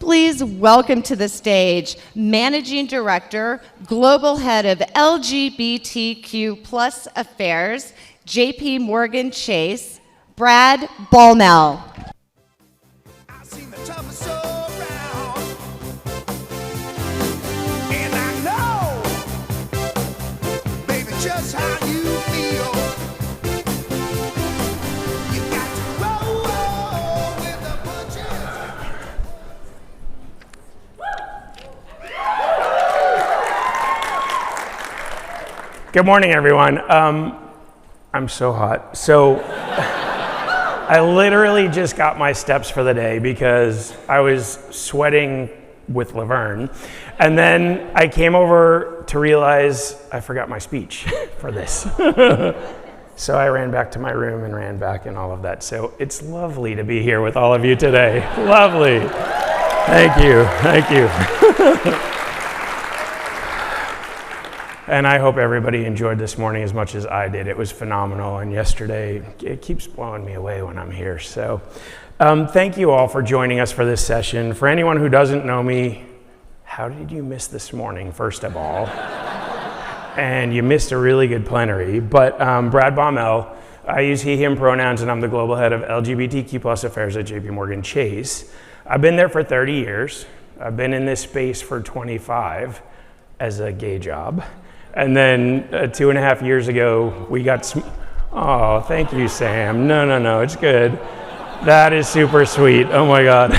Please welcome to the stage Managing Director, Global Head of LGBTQ+ Affairs, JP Morgan Chase, Brad Baumel. I've seen the toughest around, and I know, baby, just how you feel. You got to roll with the punches. Good morning, everyone. I'm so hot. So I literally just got my steps for the day because I was sweating with Laverne. And then I came over to realize I forgot my speech for this. So I ran back to my room and ran back and all of that. So it's lovely to be here with all of you today. Lovely. Thank you. Thank you. And I hope everybody enjoyed this morning as much as I did. It was phenomenal, and yesterday, it keeps blowing me away when I'm here. So thank you all for joining us for this session. For anyone who doesn't know me, how did you miss this morning, first of all? And you missed a really good plenary. But Brad Baumel, I use he, him pronouns, and I'm the global head of LGBTQ+ affairs at JP Morgan Chase. I've been there for 30 years. I've been in this space for 25 as a gay job. And then 2.5 years ago, we got oh, thank you, Sam. No, it's good. That is super sweet. Oh my God.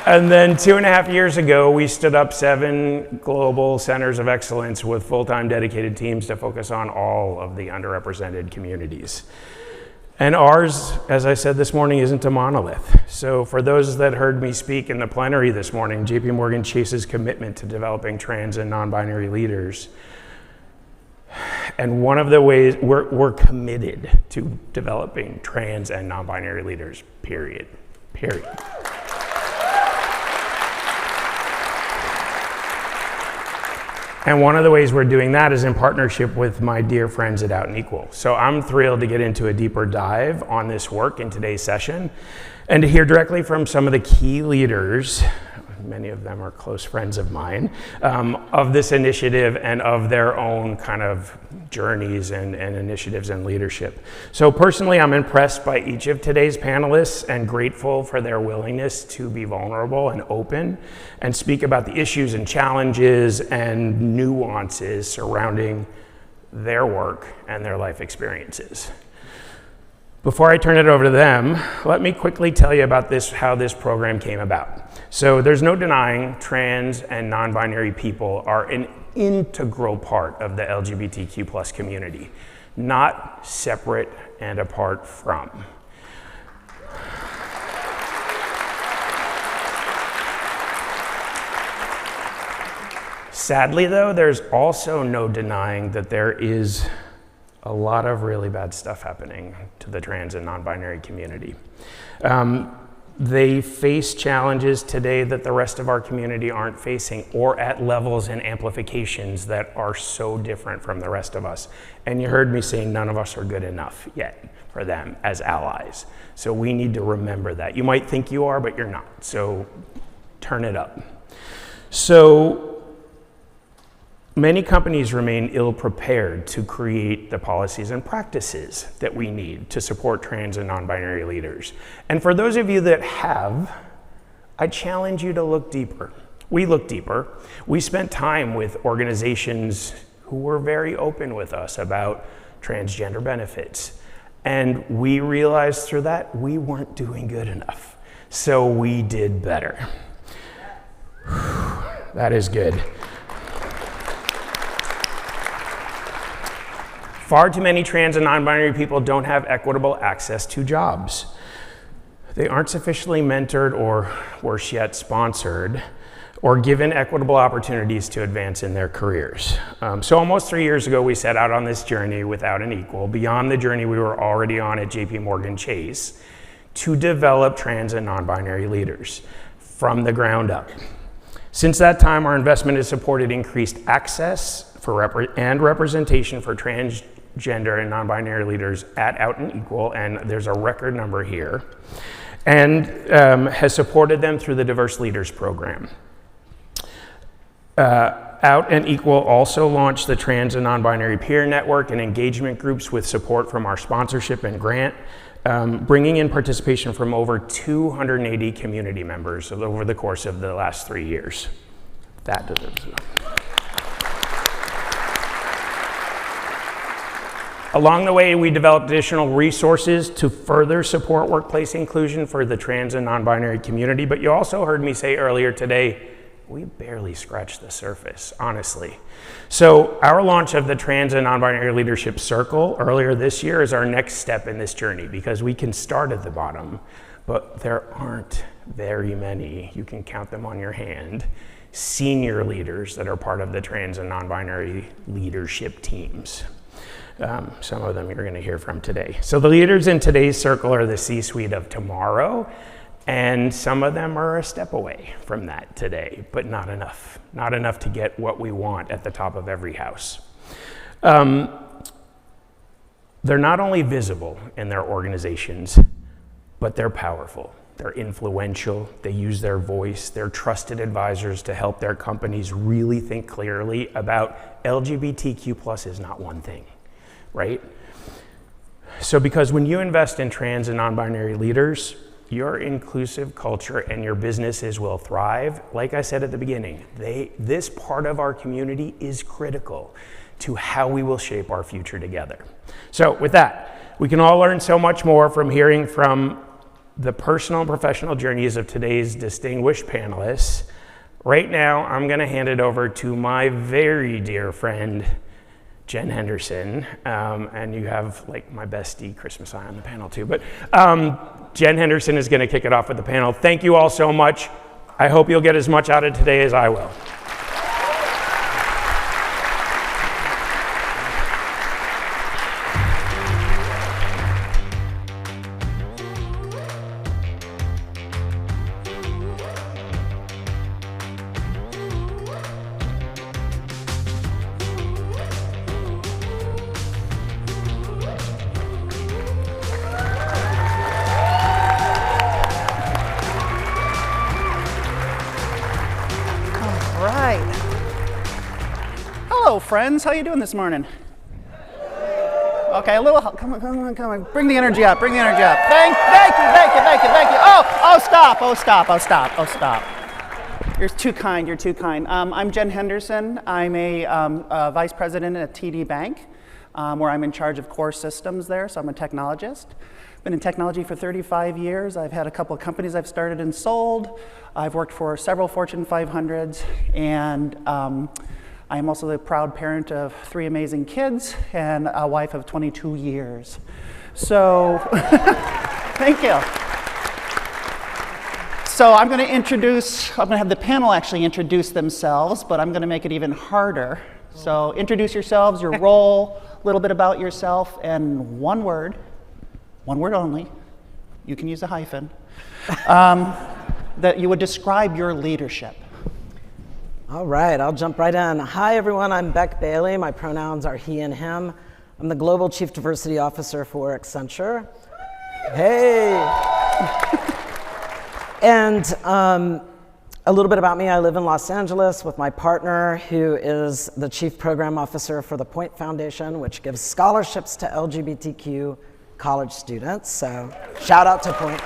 And then 2.5 years ago, we stood up 7 global centers of excellence with full-time dedicated teams to focus on all of the underrepresented communities. And ours, as I said this morning, isn't a monolith. So for those that heard me speak in the plenary this morning, JP Morgan Chase's commitment to developing trans and non-binary leaders. And one of the ways we're committed to developing trans and non-binary leaders, period. And one of the ways we're doing that is in partnership with my dear friends at Out and Equal. So I'm thrilled to get into a deeper dive on this work in today's session and to hear directly from some of the key leaders, many of them are close friends of mine, of this initiative and of their own kind of journeys and initiatives and leadership. So personally, I'm impressed by each of today's panelists and grateful for their willingness to be vulnerable and open and speak about the issues and challenges and nuances surrounding their work and their life experiences. Before I turn it over to them, let me quickly tell you about how this program came about. So there's no denying trans and non-binary people are an integral part of the LGBTQ+ community, not separate and apart from. Sadly, though, there's also no denying that there is a lot of really bad stuff happening to the trans and non-binary community. They face challenges today that the rest of our community aren't facing, or at levels and amplifications that are so different from the rest of us. And you heard me say none of us are good enough yet for them as allies. So we need to remember that. You might think you are, but you're not. So turn it up. So many companies remain ill-prepared to create the policies and practices that we need to support trans and non-binary leaders. And for those of you that have, I challenge you to look deeper. We look deeper. We spent time with organizations who were very open with us about transgender benefits. And we realized through that we weren't doing good enough. So we did better. That is good. Far too many trans and non-binary people don't have equitable access to jobs. They aren't sufficiently mentored or, worse yet, sponsored or given equitable opportunities to advance in their careers. So almost 3 years ago, we set out on this journey with Out and Equal, beyond the journey we were already on at JP Morgan Chase, to develop trans and non-binary leaders from the ground up. Since that time, our investment has supported increased access and representation for transgender and non-binary leaders at Out and Equal, and there's a record number here. and has supported them through the Diverse Leaders Program. Out and Equal also launched the Trans and Non-Binary Peer Network and engagement groups with support from our sponsorship and grant, bringing in participation from over 280 community members over the course of the last 3 years. That deserves it. Along the way, we developed additional resources to further support workplace inclusion for the trans and non-binary community, but you also heard me say earlier today, we barely scratched the surface, honestly. So our launch of the Trans and Non-Binary Leadership Circle earlier this year is our next step in this journey, because we can start at the bottom, but there aren't very many, you can count them on your hand, senior leaders that are part of the trans and non-binary leadership teams. Some of them you're going to hear from today. So the leaders in today's circle are the C-suite of tomorrow, and some of them are a step away from that today, but not enough. Not enough to get what we want at the top of every house. They're not only visible in their organizations, but they're powerful. They're influential, they use their voice, they're trusted advisors to help their companies really think clearly about LGBTQ+ is not one thing, right? So because when you invest in trans and non-binary leaders, your inclusive culture and your businesses will thrive. Like I said at the beginning, this part of our community is critical to how we will shape our future together. So with that, we can all learn so much more from hearing from the personal and professional journeys of today's distinguished panelists. Right now, I'm gonna hand it over to my very dear friend, Jen Henderson, and you have like my bestie, Chris Messiah, on the panel too, but Jen Henderson is gonna kick it off with the panel. Thank you all so much. I hope you'll get as much out of today as I will. Hello, friends. How you doing this morning? Okay, a little. Come on. Bring the energy up. Thank you. Oh, stop. You're too kind. I'm Jen Henderson. I'm a vice president at TD Bank, where I'm in charge of core systems there. So I'm a technologist. Been in technology for 35 years. I've had a couple of companies I've started and sold. I've worked for several Fortune 500s, and I am also the proud parent of 3 amazing kids and a wife of 22 years. So, thank you. So I'm going to have the panel actually introduce themselves, but I'm going to make it even harder. So introduce yourselves, your role, a little bit about yourself, and one word only, you can use a hyphen, that you would describe your leadership. All right, I'll jump right in. Hi, everyone. I'm Beck Bailey. My pronouns are he and him. I'm the Global Chief Diversity Officer for Accenture. Hey. And a little bit about me. I live in Los Angeles with my partner, who is the Chief Program Officer for the Point Foundation, which gives scholarships to LGBTQ college students. So shout out to Point.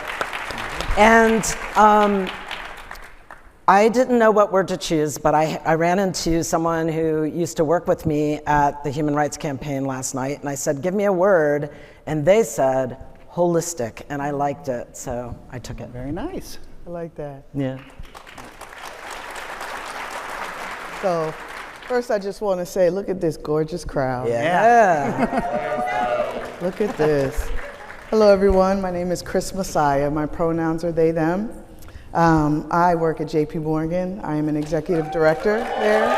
And I didn't know what word to choose, but I ran into someone who used to work with me at the Human Rights Campaign last night, and I said, give me a word, and they said, holistic, and I liked it, so I took it. Very nice. I like that. Yeah. So, first I just want to say, look at this gorgeous crowd. Yeah. Look at this. Hello, everyone. My name is Chris Messiah. My pronouns are they, them. I work at JP Morgan. I am an executive director there.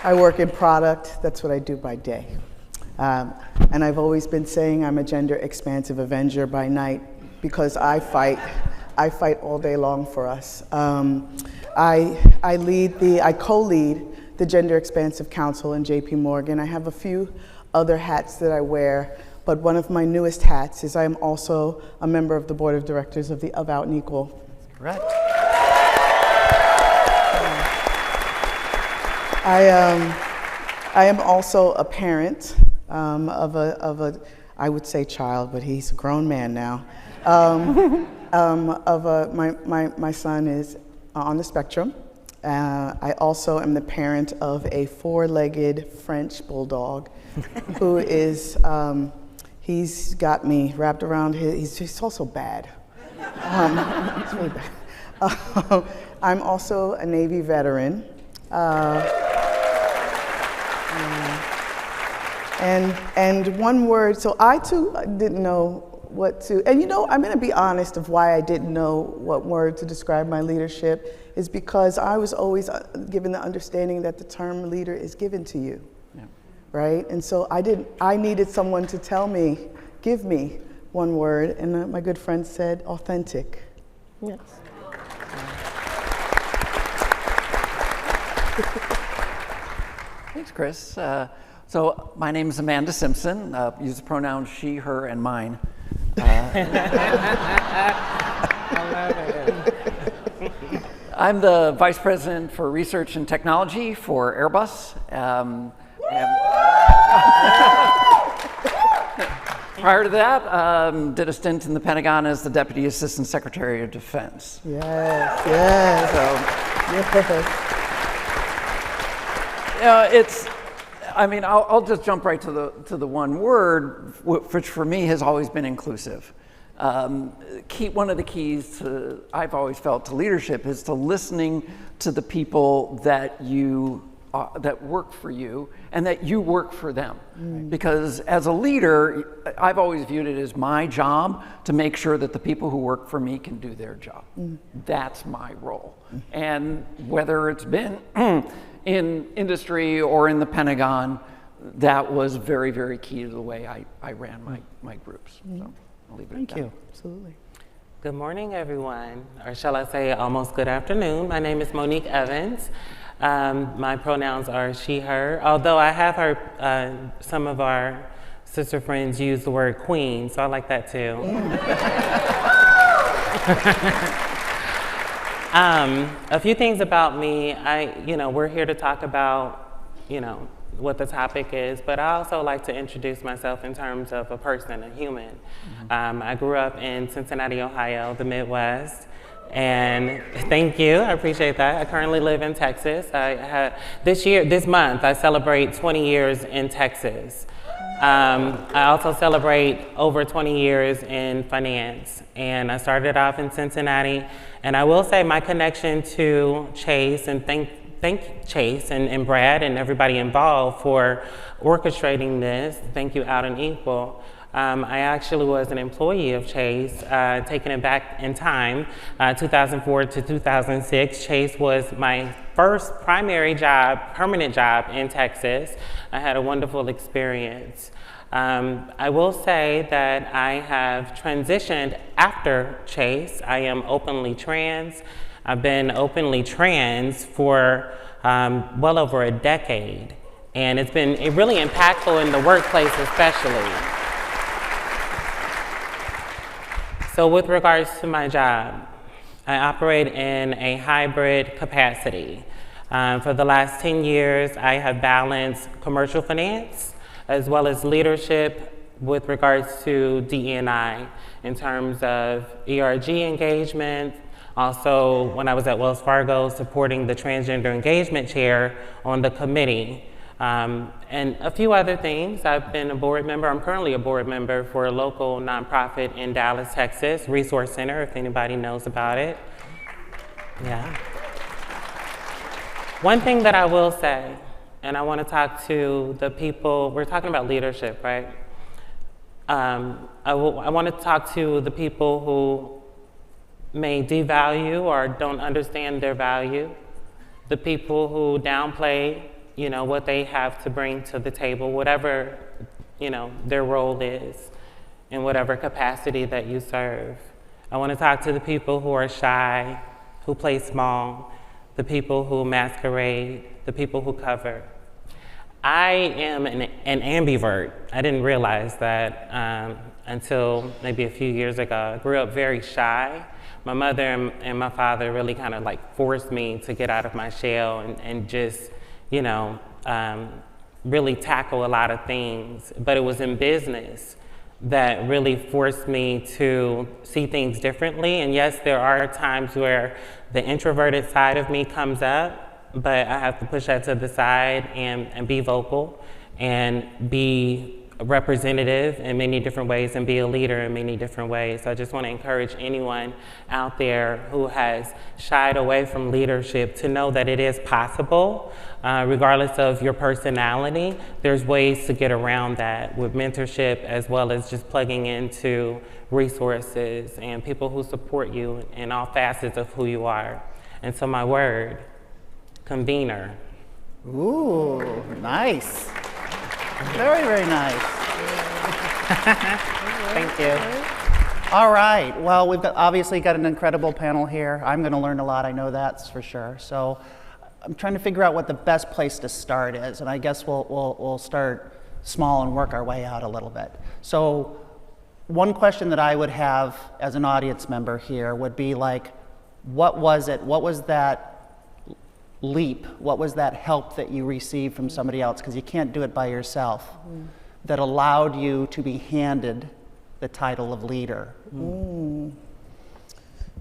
I work in product. That's what I do by day. And I've always been saying I'm a gender expansive avenger by night, because I fight all day long for us. I co-lead the Gender Expansive Council in JP Morgan. I have a few other hats that I wear, But one of my newest hats is I am also a member of the board of directors of Out and Equal. Correct. I am also a parent of a, I would say child, but he's a grown man now. My son is on the spectrum. I also am the parent of a 4-legged French bulldog who is, he's got me wrapped around he's also bad. It's really bad. I'm also a Navy veteran. And one word, so I too didn't know what to, and I'm gonna be honest of why I didn't know what word to describe my leadership is because I was always given the understanding that the term leader is given to you, right? And so I needed someone to give me one word, and my good friend said authentic. Yes. Thanks, Chris. So my name is Amanda Simpson. Use the pronouns she, her, and mine. I love it. I'm the Vice President for Research and Technology for Airbus. Prior to that, did a stint in the Pentagon as the Deputy Assistant Secretary of Defense. Yes. I'll just jump right to the one word, which for me has always been inclusive. One of the keys I've always felt to leadership is to listening to the people that that work for you and that you work for them. Because as a leader, I've always viewed it as my job to make sure that the people who work for me can do their job. That's my role. And whether it's been in industry or in the Pentagon, that was very, very key to the way I ran my groups. So I'll leave it at that. Thank you. Absolutely. Good morning, everyone, or shall I say almost good afternoon. My name is Monique Evans. My pronouns are she, her, although I have heard some of our sister friends use the word queen, so I like that too. A few things about me. We're here to talk about, what the topic is, but I also like to introduce myself in terms of a person, a human. I grew up in Cincinnati, Ohio, the Midwest, and thank you, I appreciate that. I currently live in Texas. This month, I celebrate 20 years in Texas. I also celebrate over 20 years in finance, and I started off in Cincinnati. And I will say my connection to Chase, and thank Chase and Brad and everybody involved for orchestrating this. Thank you, Out and Equal. I actually was an employee of Chase, taking it back in time, 2004 to 2006. Chase was my first primary job, permanent job in Texas. I had a wonderful experience. I will say that I have transitioned after Chase. I am openly trans. I've been openly trans for well over a decade, and it's been really impactful in the workplace especially. So with regards to my job, I operate in a hybrid capacity. For the last 10 years, I have balanced commercial finance as well as leadership with regards to DE&I in terms of ERG engagement. Also, when I was at Wells Fargo, supporting the transgender engagement chair on the committee. And a few other things. I've been a board member. I'm currently a board member for a local nonprofit in Dallas, Texas, Resource Center, if anybody knows about it. Yeah. One thing that I will say, and I want to talk to the people, we're talking about leadership, right? I want to talk to the people who may devalue or don't understand their value, the people who downplay, what they have to bring to the table, whatever, their role is, in whatever capacity that you serve. I want to talk to the people who are shy, who play small, the people who masquerade, the people who cover. I am an ambivert. I didn't realize that until maybe a few years ago. I grew up very shy. My mother and my father really kind of like forced me to get out of my shell and just, you know, really tackle a lot of things. But it was in business that really forced me to see things differently. And yes, there are times where the introverted side of me comes up, but I have to push that to the side and be vocal and be representative in many different ways and be a leader in many different ways. So I just want to encourage anyone out there who has shied away from leadership to know that it is possible, regardless of your personality. There's ways to get around that with mentorship, as well as just plugging into resources and people who support you in all facets of who you are. And so my word, convener. Ooh, nice. Very, very nice. Thank you. All right. Well, we've obviously got an incredible panel here. I'm going to learn a lot. I know that's for sure. So I'm trying to figure out what the best place to start is, and I guess we'll start small and work our way out a little bit. So one question that I would have as an audience member here would be like, what was it? What was that leap? What was that help that you received from somebody else, because you can't do it by yourself, that allowed you to be handed the title of leader? You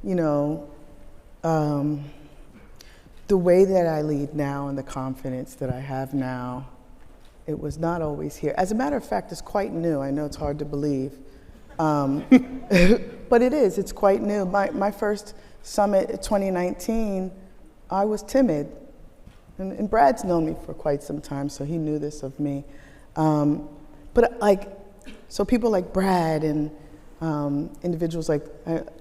know, the way that I lead now and the confidence that I have now, it was not always here. As a matter of fact, it's quite new. I know it's hard to believe, but it is. It's quite new. My first summit in 2019, I was timid, and Brad's known me for quite some time, so he knew this of me. But like, so people like Brad and individuals like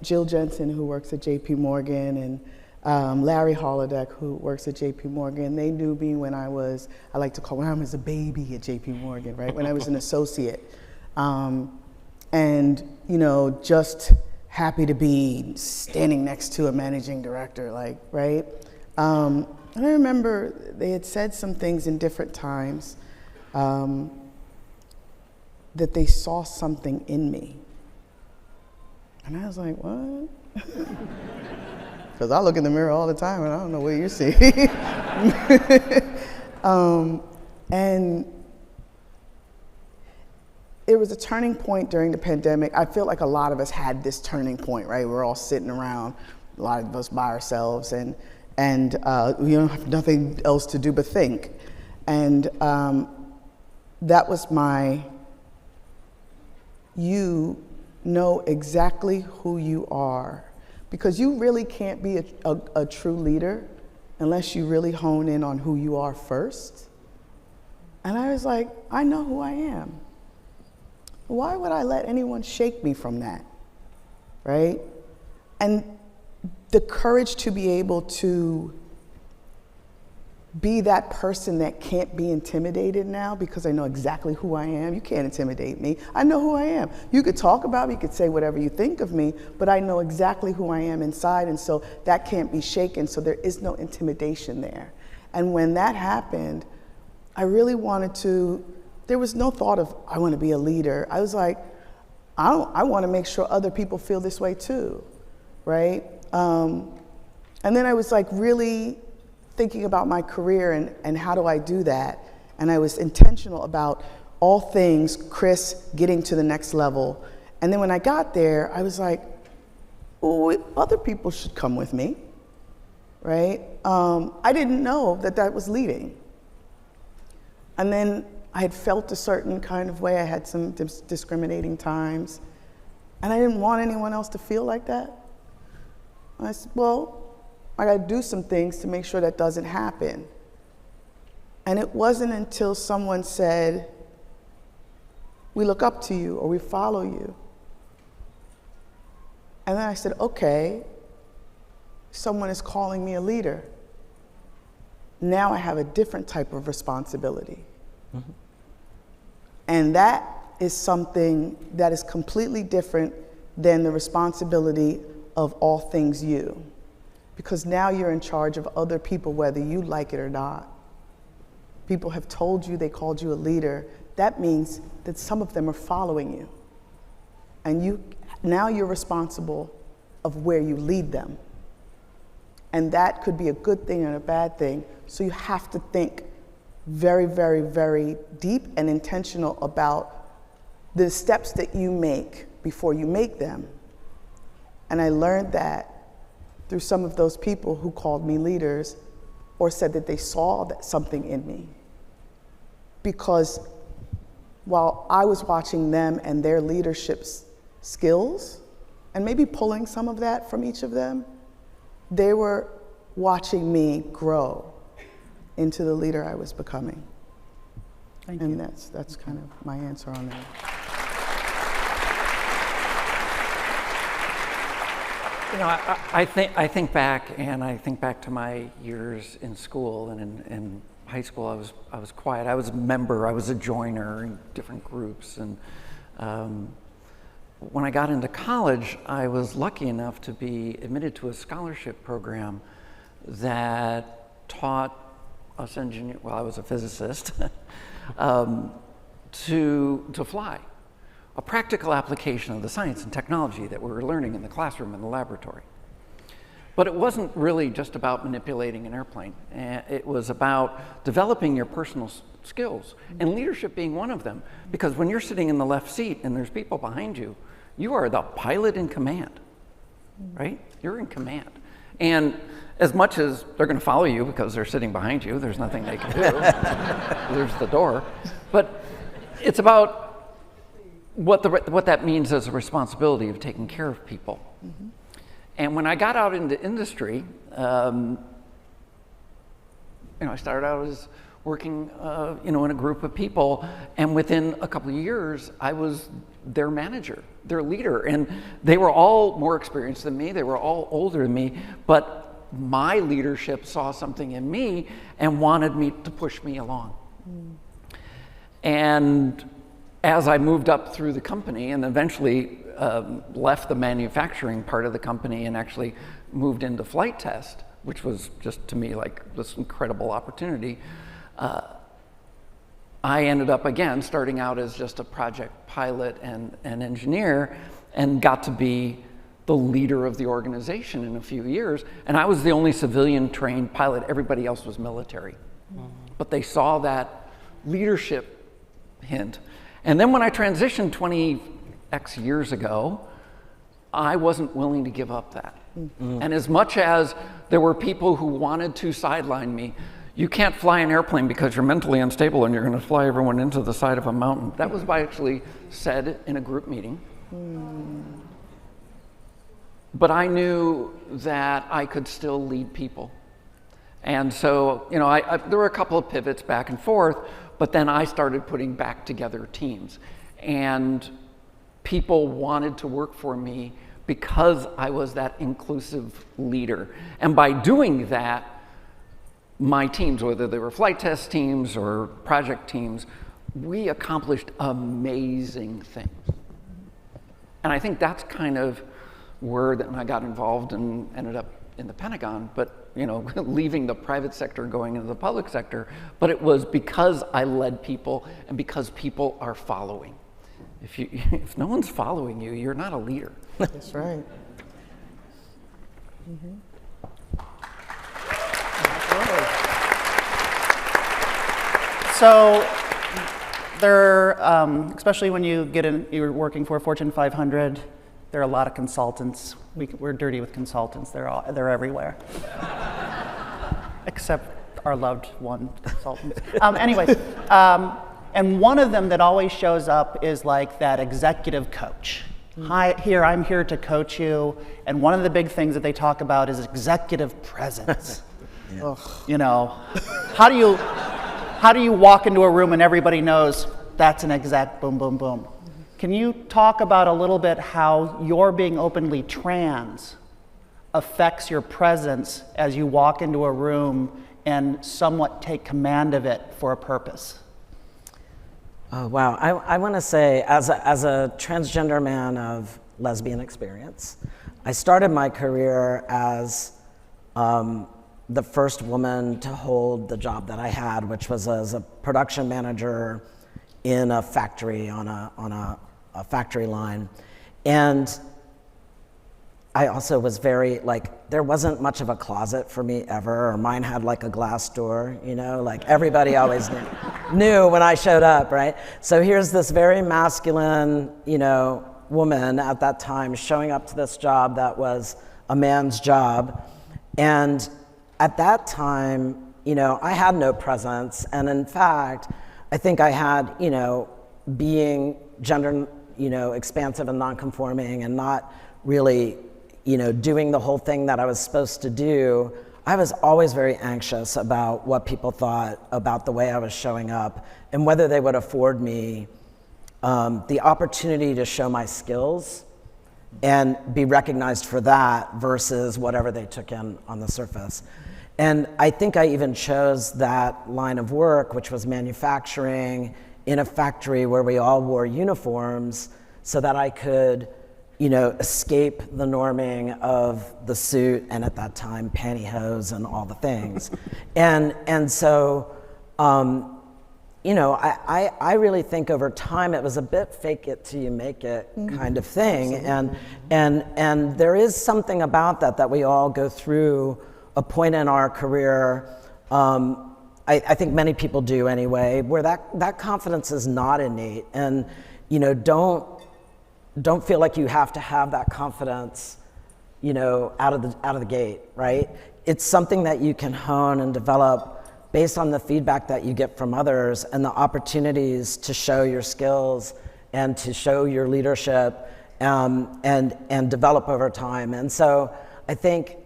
Jill Jensen, who works at JP Morgan, and Larry Holodeck, who works at JP Morgan, they knew me when I was a baby at JP Morgan, right? When I was an associate. And, you know, just happy to be standing next to a managing director, like, right? And I remember they had said some things in different times that they saw something in me. And I was like, what? Because I look in the mirror all the time and I don't know what you see. And it was a turning point during the pandemic. I feel like a lot of us had this turning point, right? We're all sitting around, a lot of us by ourselves, and we don't have nothing else to do but think. And that was you know exactly who you are, because you really can't be a true leader unless you really hone in on who you are first. And I was like, I know who I am. Why would I let anyone shake me from that, right? And the courage to be able to be that person that can't be intimidated now, because I know exactly who I am. You can't intimidate me. I know who I am. You could talk about me, you could say whatever you think of me, but I know exactly who I am inside, and so that can't be shaken, so there is no intimidation there. And when that happened, I really wanted to, there was no thought of, I want to be a leader. I was like, I want to make sure other people feel this way too, right? And then I was like really thinking about my career and how do I do that? And I was intentional about all things Chris getting to the next level. And then when I got there, I was like, oh, other people should come with me, right? I didn't know that was leading. And then I had felt a certain kind of way. I had some discriminating times. And I didn't want anyone else to feel like that. I said, well, I got to do some things to make sure that doesn't happen. And it wasn't until someone said, we look up to you or we follow you. And then I said, okay, someone is calling me a leader. Now I have a different type of responsibility. Mm-hmm. And that is something that is completely different than the responsibility of all things you. Because now you're in charge of other people, whether you like it or not. people have told you they called you a leader, that means that some of them are following you. And now you're responsible of where you lead them. And that could be a good thing and a bad thing. So you have to think very, very, very deep and intentional about the steps that you make before you make them. And I learned that through some of those people who called me leaders or said that they saw something in me. Because while I was watching them and their leadership skills, and maybe pulling some of that from each of them, they were watching me grow into the leader I was becoming. Thank and you. that's kind of my answer on that. You know, I think back, and I think back to my years in school and in high school. I was quiet. I was a member. I was a joiner in different groups. And when I got into college, I was lucky enough to be admitted to a scholarship program that taught us engineers. Well, I was a physicist to fly. A practical application of the science and technology that we were learning in the classroom and the laboratory. But it wasn't really just about manipulating an airplane. It was about developing your personal skills, and leadership being one of them. Because when you're sitting in the left seat and there's people behind you, you are the pilot in command, right? You're in command. And as much as they're going to follow you because they're sitting behind you, there's nothing they can do. There's the door. But it's about what that means as a responsibility of taking care of people. Mm-hmm. And when I got out into industry, I started out as working, in a group of people, and within a couple of years, I was their manager, their leader, and they were all more experienced than me. They were all older than me, but my leadership saw something in me and wanted me to push me along. Mm. And as I moved up through the company and eventually left the manufacturing part of the company and actually moved into flight test, which was just to me like this incredible opportunity, I ended up again starting out as just a project pilot and engineer, and got to be the leader of the organization in a few years. And I was the only civilian trained pilot. Everybody else was military. Mm-hmm. But they saw that leadership hint. And then when I transitioned 20x years ago, I wasn't willing to give up that. Mm-hmm. And as much as there were people who wanted to sideline me, you can't fly an airplane because you're mentally unstable and you're going to fly everyone into the side of a mountain. That was what I actually said in a group meeting. Mm. But I knew that I could still lead people. And so, there were a couple of pivots back and forth, but then I started putting back together teams. And people wanted to work for me because I was that inclusive leader. And by doing that, my teams, whether they were flight test teams or project teams, we accomplished amazing things. And I think that's kind of where then I got involved and ended up in the Pentagon, but leaving the private sector, going into the public sector. But it was because I led people and because people are following. If no one's following you, you're not a leader. That's right. Mm-hmm. So there, especially when you get in, you're working for a Fortune 500, there are a lot of consultants. We're dirty with consultants. They're everywhere, except our loved one consultants. Anyways, and one of them that always shows up is like that executive coach. Hi, I'm here to coach you. And one of the big things that they talk about is executive presence. Yeah. How do you walk into a room and everybody knows that's an exec, boom, boom, boom? Can you talk about a little bit how your being openly trans affects your presence as you walk into a room and somewhat take command of it for a purpose? Oh, wow. I want to say, as a transgender man of lesbian experience, I started my career as the first woman to hold the job that I had, which was as a production manager in a factory on a factory line. And I also was very, like, there wasn't much of a closet for me ever, or mine had like a glass door, you know, like everybody always knew when I showed up, right? So here's this very masculine, you know, woman at that time showing up to this job that was a man's job. And at that time, you know, I had no presence. And in fact, I think I had, you know, being gender, you know, expansive and non-conforming and not really, you know, doing the whole thing that I was supposed to do, I was always very anxious about what people thought about the way I was showing up and whether they would afford me the opportunity to show my skills and be recognized for that versus whatever they took in on the surface. And I think I even chose that line of work, which was manufacturing in a factory where we all wore uniforms, so that I could, you know, escape the norming of the suit and at that time pantyhose and all the things. and so, you know, I really think over time it was a bit fake it till you make it kind of thing. And there is something about that we all go through a point in our career, I think many people do anyway, where that confidence is not innate. And, you know, don't feel like you have to have that confidence, you know, out of the gate, right? It's something that you can hone and develop based on the feedback that you get from others and the opportunities to show your skills and to show your leadership and develop over time. And so I think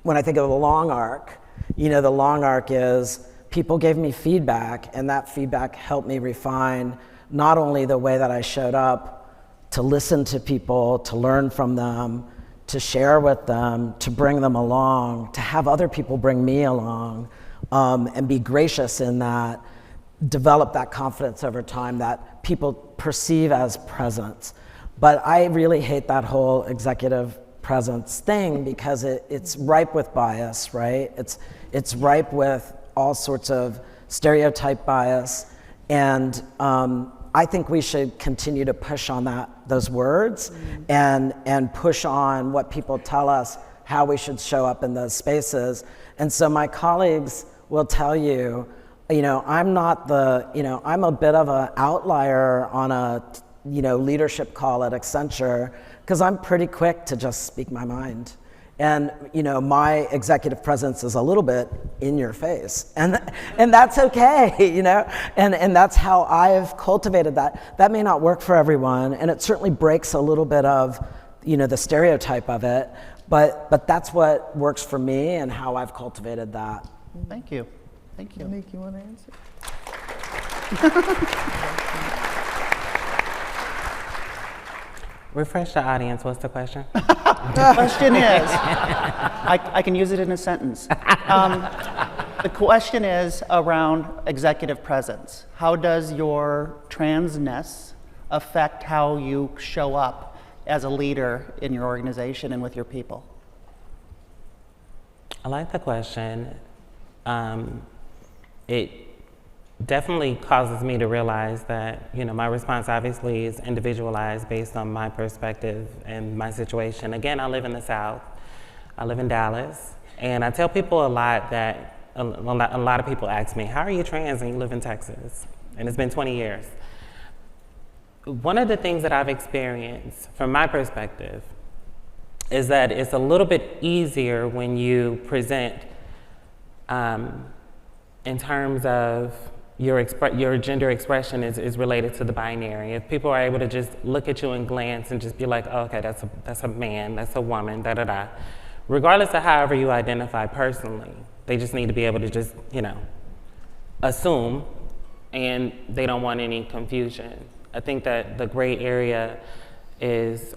when I think of the long arc, you know, the long arc is people gave me feedback, and that feedback helped me refine not only the way that I showed up, to listen to people, to learn from them, to share with them, to bring them along, to have other people bring me along, and be gracious in that, develop that confidence over time that people perceive as presence. But I really hate that whole executive presence thing because it's ripe with bias, right? It's ripe with all sorts of stereotype bias, and I think we should continue to push on those words and push on what people tell us how we should show up in those spaces. And so my colleagues will tell you, you know, I'm a bit of an outlier on a, you know, leadership call at Accenture because I'm pretty quick to just speak my mind. And, you know, my executive presence is a little bit in your face, and that's okay, you know, and that's how I've cultivated that. That may not work for everyone, and it certainly breaks a little bit of, you know, the stereotype of it, but that's what works for me and how I've cultivated that. Thank you. Thank you. Nick, you want to answer? Refresh the audience. What's the question? The question is, I can use it in a sentence. The question is around executive presence. How does your transness affect how you show up as a leader in your organization and with your people? I like the question. It definitely causes me to realize that, you know, my response obviously is individualized based on my perspective and my situation. Again, I live in the South. I live in Dallas. And I tell people a lot that, a lot of people ask me, how are you trans and you live in Texas? And it's been 20 years. One of the things that I've experienced from my perspective is that it's a little bit easier when you present in terms of your gender expression is related to the binary. If people are able to just look at you and glance and just be like, oh, okay, that's a man, that's a woman, da-da-da. Regardless of however you identify personally, they just need to be able to just, you know, assume, and they don't want any confusion. I think that the gray area is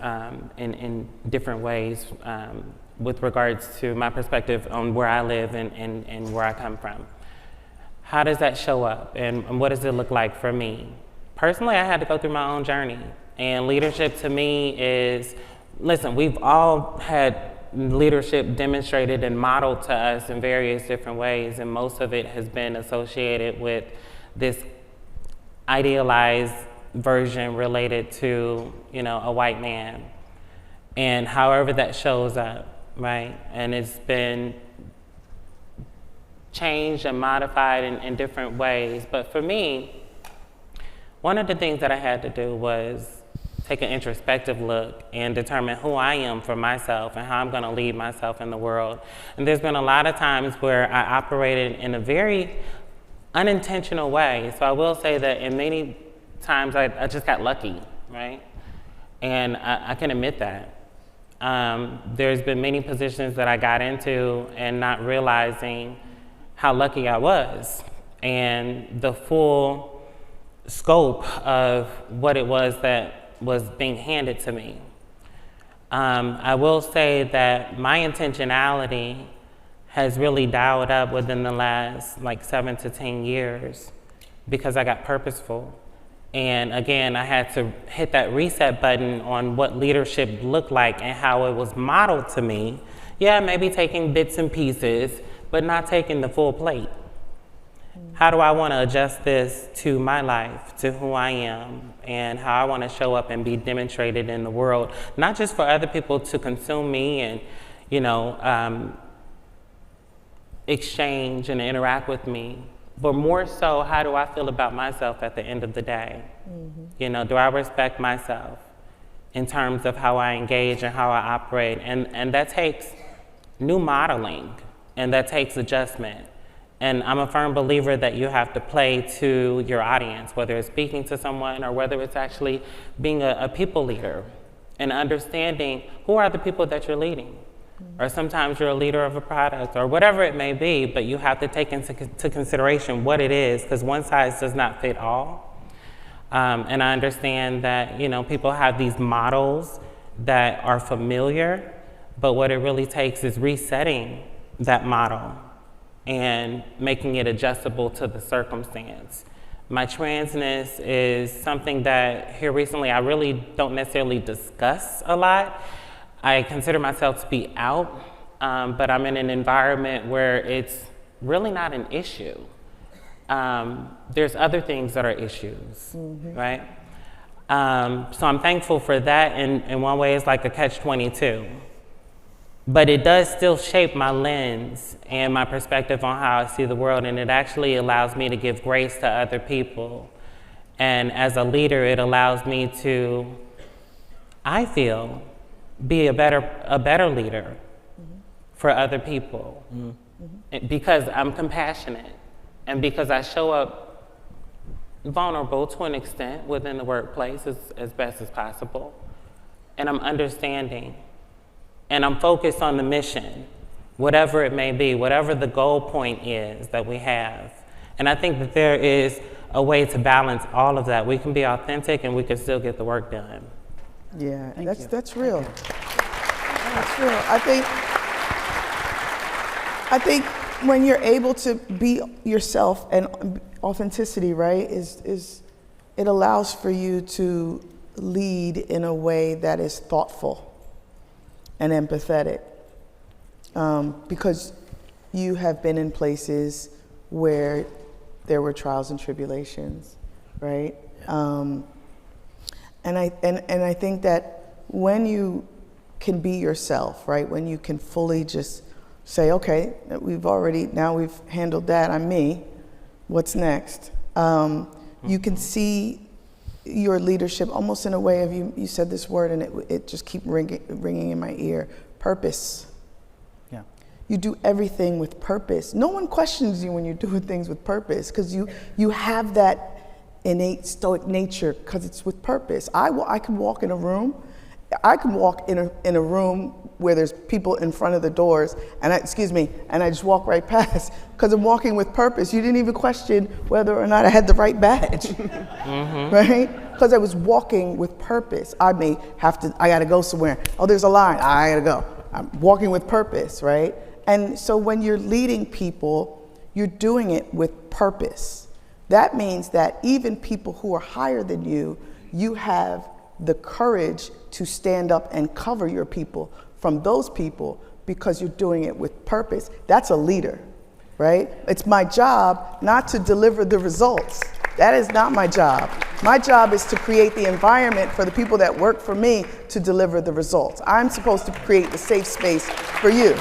in different ways with regards to my perspective on where I live and where I come from. How does that show up, and what does it look like for me? Personally, I had to go through my own journey, and leadership to me is, listen, we've all had leadership demonstrated and modeled to us in various different ways, and most of it has been associated with this idealized version related to, you know, a white man, and however that shows up, right? And it's been changed and modified in different ways. But for me, one of the things that I had to do was take an introspective look and determine who I am for myself and how I'm going to lead myself in the world. And there's been a lot of times where I operated in a very unintentional way. So I will say that in many times I just got lucky, right? And I can admit that. There's been many positions that I got into and not realizing how lucky I was and the full scope of what it was that was being handed to me. I will say that my intentionality has really dialed up within the last like 7 to 10 years because I got purposeful. And again, I had to hit that reset button on what leadership looked like and how it was modeled to me. Yeah, maybe taking bits and pieces, but not taking the full plate. How do I want to adjust this to my life, to who I am, and how I want to show up and be demonstrated in the world, not just for other people to consume me and, you know, exchange and interact with me, but more so, how do I feel about myself at the end of the day? Mm-hmm. You know, do I respect myself in terms of how I engage and how I operate? And that takes new modeling, and that takes adjustment. And I'm a firm believer that you have to play to your audience, whether it's speaking to someone or whether it's actually being a people leader and understanding who are the people that you're leading. Mm-hmm. Or sometimes you're a leader of a product or whatever it may be, but you have to take into consideration what it is, because one size does not fit all. And I understand that, you know, people have these models that are familiar, but what it really takes is resetting that model and making it adjustable to the circumstance. My transness is something that here recently I really don't necessarily discuss a lot. I consider myself to be out, but I'm in an environment where it's really not an issue. There's other things that are issues, mm-hmm. right? So I'm thankful for that. In one way, it's like a catch-22. But it does still shape my lens and my perspective on how I see the world, and it actually allows me to give grace to other people. And as a leader, it allows me to, I feel, be a better leader mm-hmm. for other people. Mm-hmm. Because I'm compassionate and because I show up vulnerable to an extent within the workplace as best as possible. And I'm understanding. And I'm focused on the mission, whatever it may be, whatever the goal point is that we have. And I think that there is a way to balance all of that. We can be authentic and we can still get the work done. Yeah, that's real. That's real. I think when you're able to be yourself, and authenticity, right, is it allows for you to lead in a way that is thoughtful and empathetic, because you have been in places where there were trials and tribulations, right? Yeah. And I think that when you can be yourself, right? When you can fully just say, okay, we've handled that, I'm me, what's next? You can see your leadership almost in a way of, you said this word and it just keep ringing in my ear, purpose. Yeah. You do everything with purpose. No one questions you when you're doing things with purpose, because you have that innate stoic nature because it's with purpose. I can walk in a room, in a room where there's people in front of the doors, and I just walk right past because I'm walking with purpose. You didn't even question whether or not I had the right badge, mm-hmm. right? Because I was walking with purpose. I gotta go somewhere. Oh, there's a line, I gotta go. I'm walking with purpose, right? And so when you're leading people, you're doing it with purpose. That means that even people who are higher than you, you have the courage to stand up and cover your people from those people because you're doing it with purpose. That's a leader, right? It's my job not to deliver the results. That is not my job. My job is to create the environment for the people that work for me to deliver the results. I'm supposed to create the safe space for you.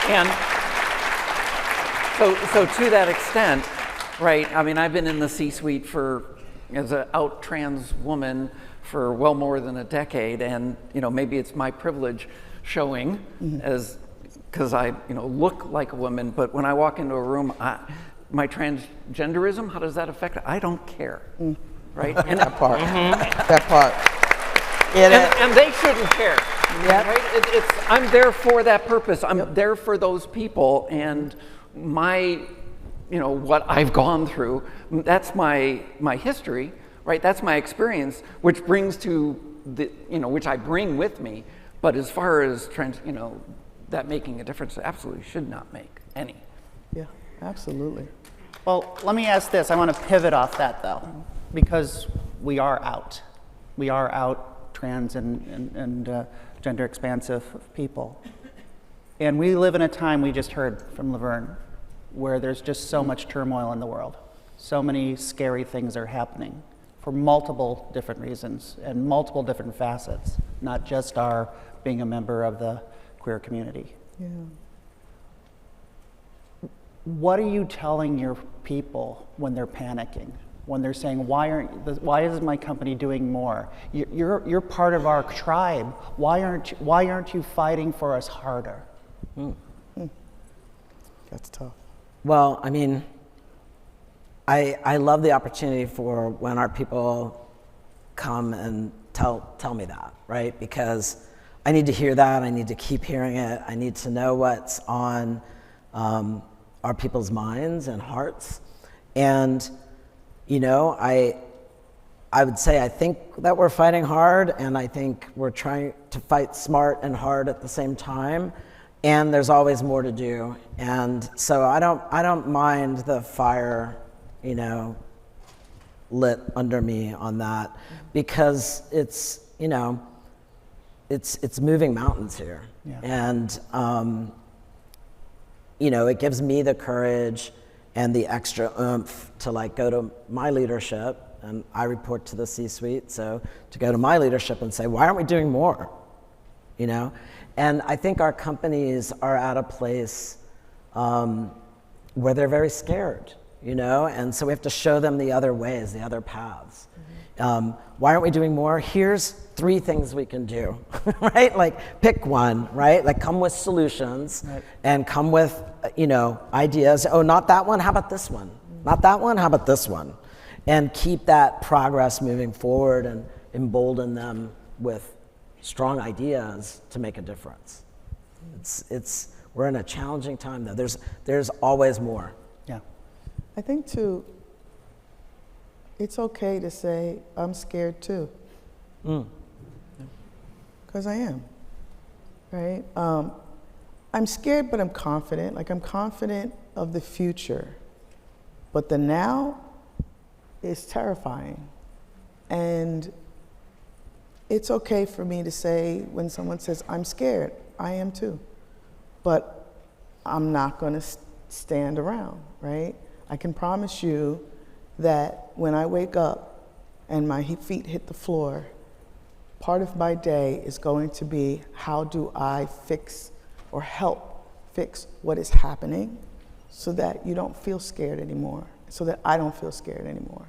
And so to that extent, right, I mean, I've been in the C-suite as an out trans woman for well more than a decade, and maybe it's my privilege showing as because I look like a woman, but when I walk into a room, my transgenderism, how does that affect it? I don't care, right? And that part, that part. And they shouldn't care, Yep. right? I'm there for that purpose. I'm there for those people, and what I've gone through, that's my history, right? That's my experience, which brings to which I bring with me. But as far as that making a difference, absolutely should not make any. Yeah, absolutely. Well, let me ask this. I want to pivot off that, though, because we are out. We are out trans and gender expansive people. And we live in a time, we just heard from Laverne, where there's just so much turmoil in the world. So many scary things are happening for multiple different reasons and multiple different facets, not just our being a member of the queer community. Yeah. What are you telling your people when they're panicking? When they're saying, why isn't my company doing more? You're part of our tribe. Why aren't you fighting for us harder? That's tough. Well, I mean, I love the opportunity for when our people come and tell me that, right? Because I need to hear that. I need to keep hearing it. I need to know what's on our people's minds and hearts. And, I would say I think that we're fighting hard, and I think we're trying to fight smart and hard at the same time. And there's always more to do. And so I don't mind the fire, lit under me on that, because it's moving mountains here. Yeah. And, it gives me the courage and the extra oomph to go to my leadership, and I report to the C-suite, so to go to my leadership and say, why aren't we doing more? And I think our companies are at a place where they're very scared, and so we have to show them the other ways, the other paths. Why aren't we doing more? Here's 3 things we can do, right? Pick one, right? Come with solutions, right, and come with, ideas. Oh, not that one, how about this one? Not that one, how about this one? And keep that progress moving forward and embolden them with strong ideas to make a difference. We're in a challenging time, though. There's always more. Yeah. I think, too, it's okay to say, I'm scared, too. Because I am, right? I'm scared, but I'm confident. I'm confident of the future. But the now is terrifying. And it's okay for me to say, when someone says, I'm scared, I am too. But I'm not going to stand around, right? I can promise you that when I wake up and my feet hit the floor, part of my day is going to be, how do I fix or help fix what is happening so that you don't feel scared anymore, so that I don't feel scared anymore.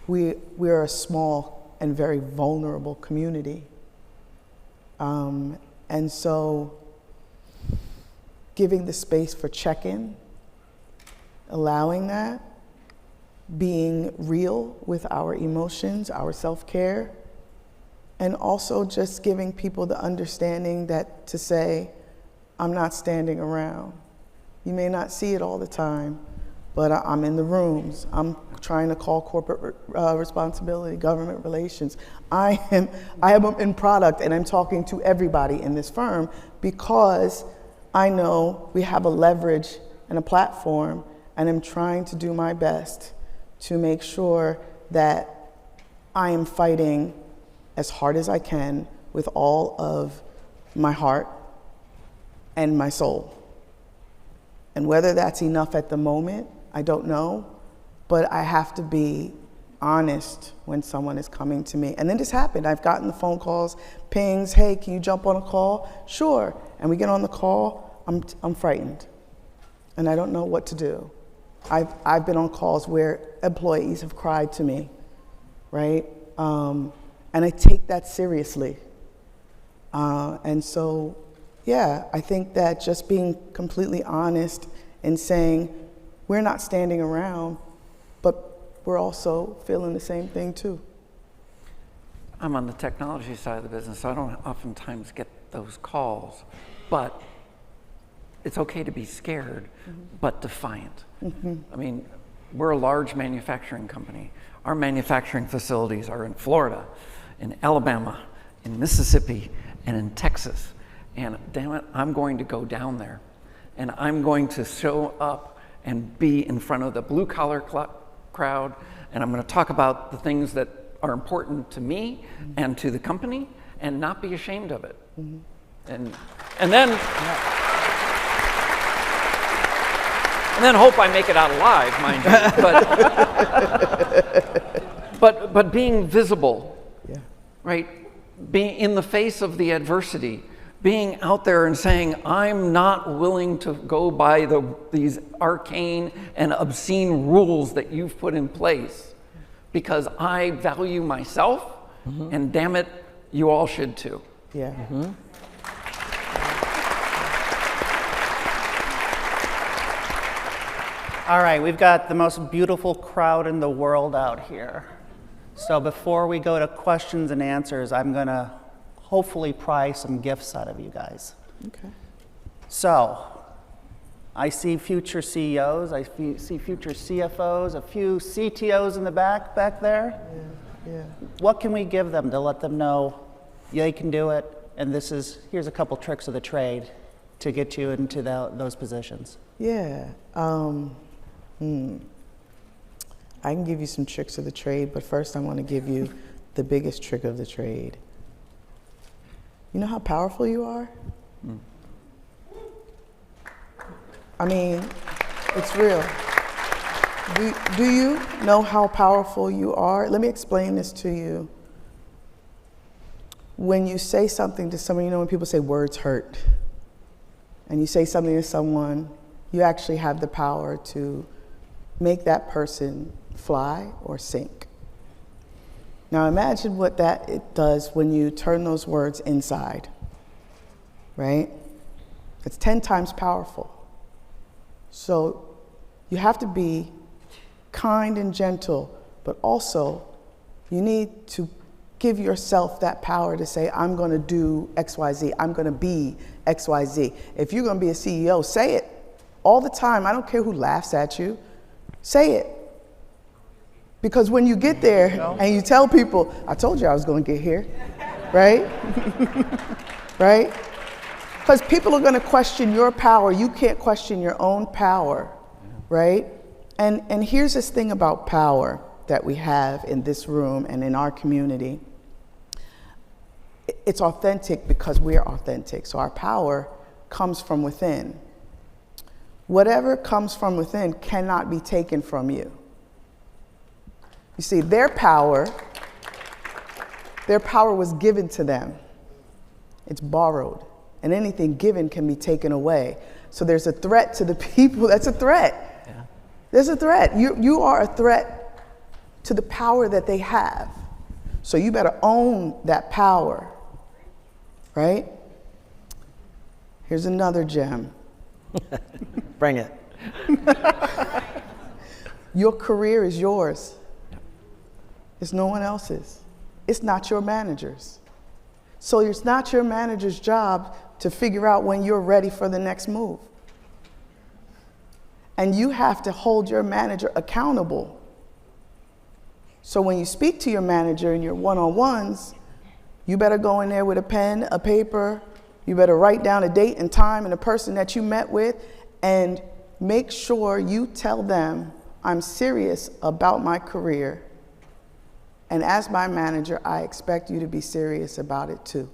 We're a small and very vulnerable community. And so giving the space for check-in, allowing that, being real with our emotions, our self-care, and also just giving people the understanding that to say, I'm not standing around. You may not see it all the time, but I'm in the rooms. I'm trying to call corporate responsibility, government relations. I am in product, and I'm talking to everybody in this firm because I know we have a leverage and a platform, and I'm trying to do my best to make sure that I am fighting as hard as I can with all of my heart and my soul. And whether that's enough at the moment, I don't know, but I have to be honest when someone is coming to me. And then this happened. I've gotten the phone calls, pings, hey, can you jump on a call? Sure. And we get on the call, I'm frightened. And I don't know what to do. I've been on calls where employees have cried to me, right? And I take that seriously. And so, yeah, I think that just being completely honest and saying, we're not standing around, but we're also feeling the same thing too. I'm on the technology side of the business, so I don't oftentimes get those calls, but it's okay to be scared, but defiant. I mean, we're a large manufacturing company. Our manufacturing facilities are in Florida, in Alabama, in Mississippi, and in Texas. And damn it, I'm going to go down there. And I'm going to show up and be in front of the blue collar crowd. And I'm going to talk about the things that are important to me and to the company and not be ashamed of it. And then hope I make it out alive, mind you. But being visible, right? Being in the face of the adversity, being out there and saying, I'm not willing to go by these arcane and obscene rules that you've put in place because I value myself, and damn it, you all should too. Yeah. All right, we've got the most beautiful crowd in the world out here. So before we go to questions and answers, I'm going to hopefully pry some gifts out of you guys. Okay. So I see future CEOs, I see future CFOs, a few CTOs in the back there. Yeah. What can we give them to let them know they can do it? And here's a couple tricks of the trade to get you into those positions. Yeah. I can give you some tricks of the trade, but first I want to give you the biggest trick of the trade. You know how powerful you are? I mean, it's real. Do you know how powerful you are? Let me explain this to you. When you say something to someone, you know when people say words hurt, and you say something to someone, you actually have the power to make that person fly or sink. Now imagine what it does when you turn those words inside, right? It's 10 times powerful. So you have to be kind and gentle, but also you need to give yourself that power to say, I'm going to do XYZ, I'm going to be XYZ. If you're going to be a CEO, say it all the time. I don't care who laughs at you. Say it. Because when you get there and you tell people, I told you I was going to get here, right? Right? Because people are going to question your power. You can't question your own power, right? And here's this thing about power that we have in this room and in our community. It's authentic because we're authentic. So our power comes from within. Whatever comes from within cannot be taken from you. You see, their power was given to them. It's borrowed. And anything given can be taken away. So there's a threat to the people. That's a threat. Yeah. There's a threat. You are a threat to the power that they have. So you better own that power, right? Here's another gem. Bring it. Your career is yours. It's no one else's. It's not your manager's. So it's not your manager's job to figure out when you're ready for the next move. And you have to hold your manager accountable. So when you speak to your manager in your one-on-ones, you better go in there with a pen, a paper. You better write down a date and time and the person that you met with, and make sure you tell them, I'm serious about my career. And as my manager, I expect you to be serious about it too.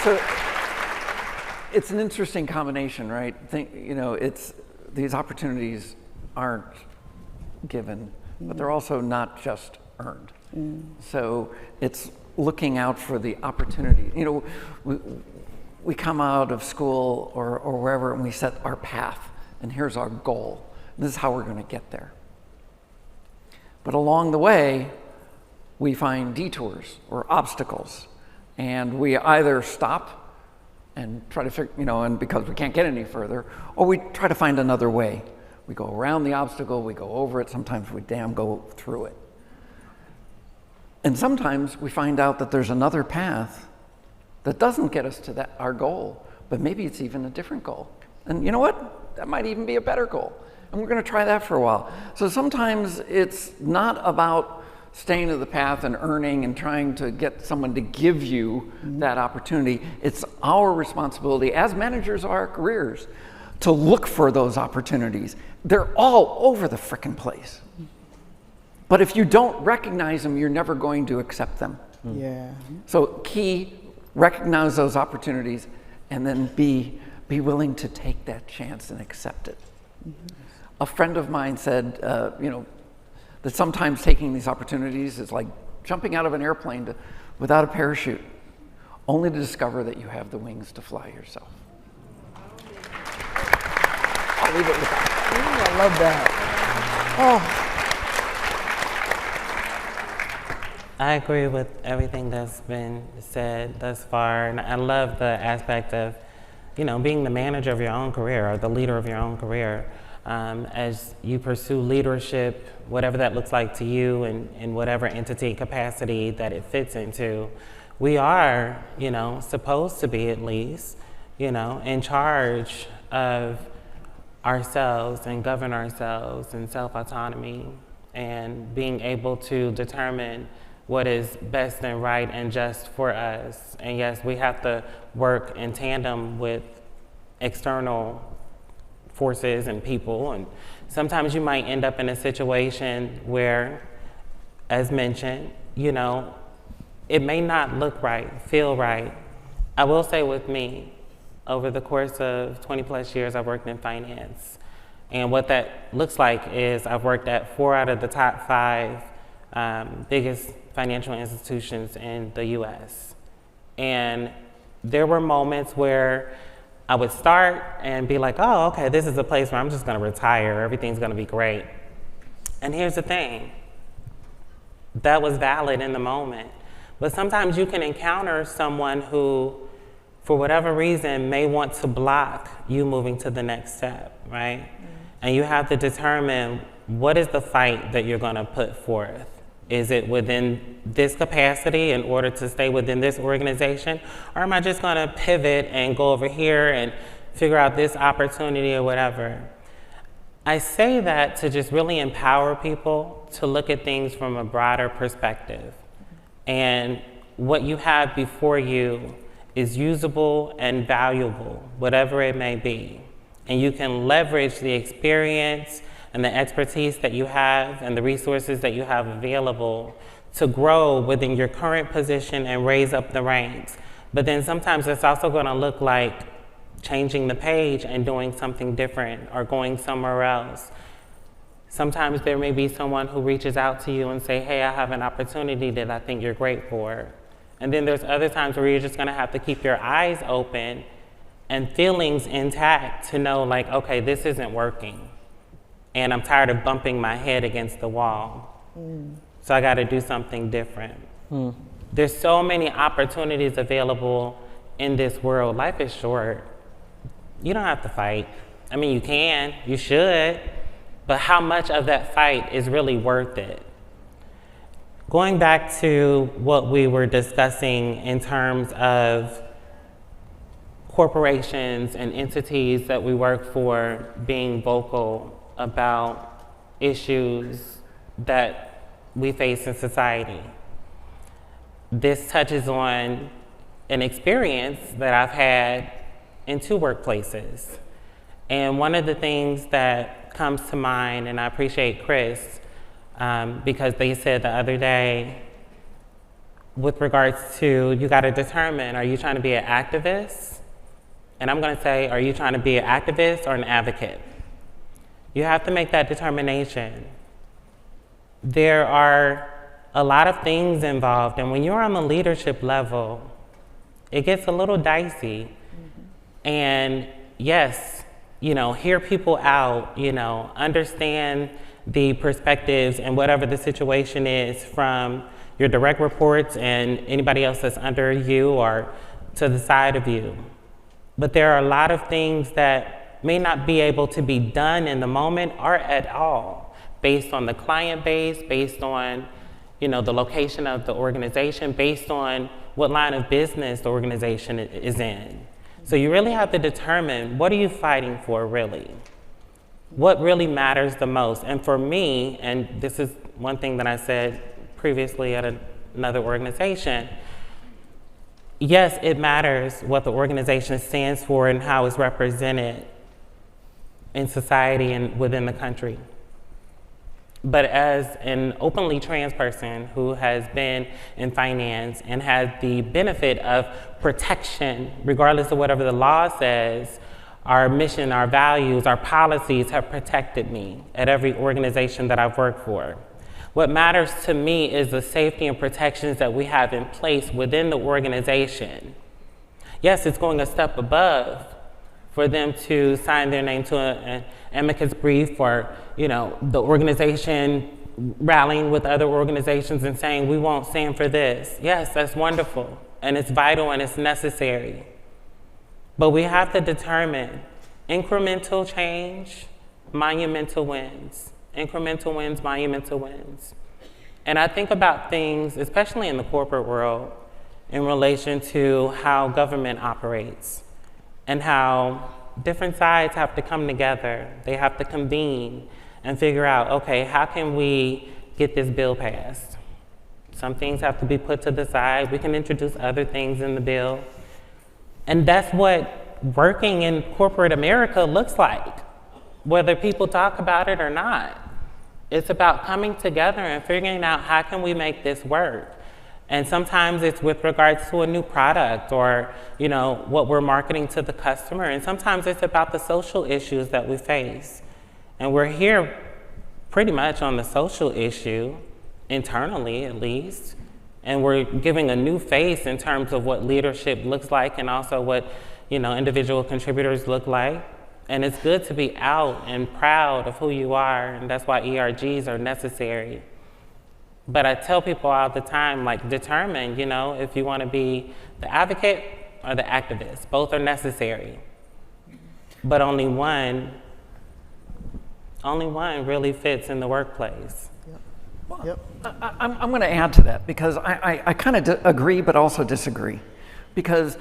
So it's an interesting combination, right? These opportunities aren't given, but they're also not just earned. So it's looking out for the opportunity. We come out of school or wherever and we set our path, and here's our goal. This is how we're going to get there. But along the way, we find detours or obstacles, and we either stop and try to figure, and because we can't get any further, or we try to find another way. We go around the obstacle, we go over it, sometimes we go through it. And sometimes we find out that there's another path that doesn't get us to our goal, but maybe it's even a different goal. And you know what? That might even be a better goal. And we're going to try that for a while. So sometimes it's not about staying to the path and earning and trying to get someone to give you that opportunity. It's our responsibility as managers of our careers to look for those opportunities. They're all over the frickin' place. But if you don't recognize them, you're never going to accept them. Yeah. So recognize those opportunities, and then be willing to take that chance and accept it. A friend of mine said, that sometimes taking these opportunities is like jumping out of an airplane without a parachute, only to discover that you have the wings to fly yourself. I'll leave it with that. I love that. I agree with everything that's been said thus far, and I love the aspect of, being the manager of your own career or the leader of your own career. As you pursue leadership, whatever that looks like to you and in whatever entity capacity that it fits into, we are, supposed to be at least, in charge of ourselves and govern ourselves and self-autonomy and being able to determine what is best and right and just for us. And yes, we have to work in tandem with external forces and people, and sometimes you might end up in a situation where, as mentioned, it may not look right, feel right. I will say with me, over the course of 20 plus years, I've worked in finance. And what that looks like is I've worked at 4 out of the top 5 biggest financial institutions in the US. And there were moments where I would start and be like, oh, okay, this is a place where I'm just gonna retire, everything's gonna be great. And here's the thing, that was valid in the moment. But sometimes you can encounter someone who, for whatever reason, may want to block you moving to the next step, right? Mm-hmm. And you have to determine what is the fight that you're gonna put forth. Is it within this capacity in order to stay within this organization? Or am I just gonna pivot and go over here and figure out this opportunity or whatever? I say that to just really empower people to look at things from a broader perspective. And what you have before you is usable and valuable, whatever it may be. And you can leverage the experience and the expertise that you have and the resources that you have available to grow within your current position and raise up the ranks. But then sometimes it's also gonna look like changing the page and doing something different or going somewhere else. Sometimes there may be someone who reaches out to you and say, hey, I have an opportunity that I think you're great for. And then there's other times where you're just gonna have to keep your eyes open and feelings intact to know like, okay, this isn't working. And I'm tired of bumping my head against the wall. So I gotta do something different. There's so many opportunities available in this world. Life is short. You don't have to fight. I mean, you can, you should, but how much of that fight is really worth it? Going back to what we were discussing in terms of corporations and entities that we work for being vocal about issues that we face in society. This touches on an experience that I've had in 2 workplaces. And one of the things that comes to mind, and I appreciate Chris, because they said the other day, with regards to, you got to determine, are you trying to be an activist? And I'm going to say, are you trying to be an activist or an advocate? You have to make that determination. There are a lot of things involved, and when you're on the leadership level, it gets a little dicey. And yes, hear people out, understand the perspectives and whatever the situation is from your direct reports and anybody else that's under you or to the side of you. But there are a lot of things that may not be able to be done in the moment or at all, based on the client base, based on the location of the organization, based on what line of business the organization is in. So you really have to determine, what are you fighting for really? What really matters the most? And for me, and this is one thing that I said previously at another organization, yes, it matters what the organization stands for and how it's represented in society and within the country. But as an openly trans person who has been in finance and had the benefit of protection, regardless of whatever the law says, our mission, our values, our policies have protected me at every organization that I've worked for. What matters to me is the safety and protections that we have in place within the organization. Yes, it's going a step above for them to sign their name to an amicus brief, or the organization rallying with other organizations and saying, we won't stand for this. Yes, that's wonderful, and it's vital and it's necessary. But we have to determine incremental change, monumental wins. Incremental wins, monumental wins. And I think about things, especially in the corporate world, in relation to how government operates and how different sides have to come together. They have to convene and figure out, okay, how can we get this bill passed? Some things have to be put to the side. We can introduce other things in the bill. And that's what working in corporate America looks like, whether people talk about it or not. It's about coming together and figuring out, how can we make this work? And sometimes it's with regards to a new product or, what we're marketing to the customer. And sometimes it's about the social issues that we face. And we're here pretty much on the social issue, internally at least. And we're giving a new face in terms of what leadership looks like and also what, individual contributors look like. And it's good to be out and proud of who you are. And that's why ERGs are necessary. But I tell people all the time, determine, if you want to be the advocate or the activist. Both are necessary. But only one really fits in the workplace. Well, I'm going to add to that, because I kind of agree but also disagree. Because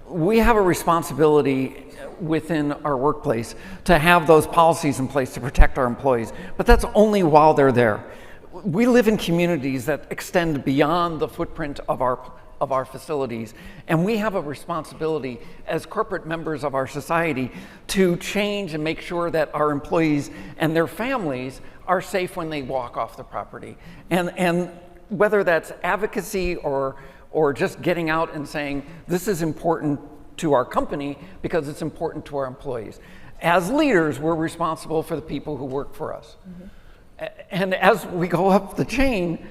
we have a responsibility within our workplace to have those policies in place to protect our employees, but that's only while they're there. We live in communities that extend beyond the footprint of our facilities, and we have a responsibility as corporate members of our society to change and make sure that our employees and their families are safe when they walk off the property. And whether that's advocacy or just getting out and saying, this is important to our company because it's important to our employees. As leaders, we're responsible for the people who work for us. Mm-hmm. And as we go up the chain,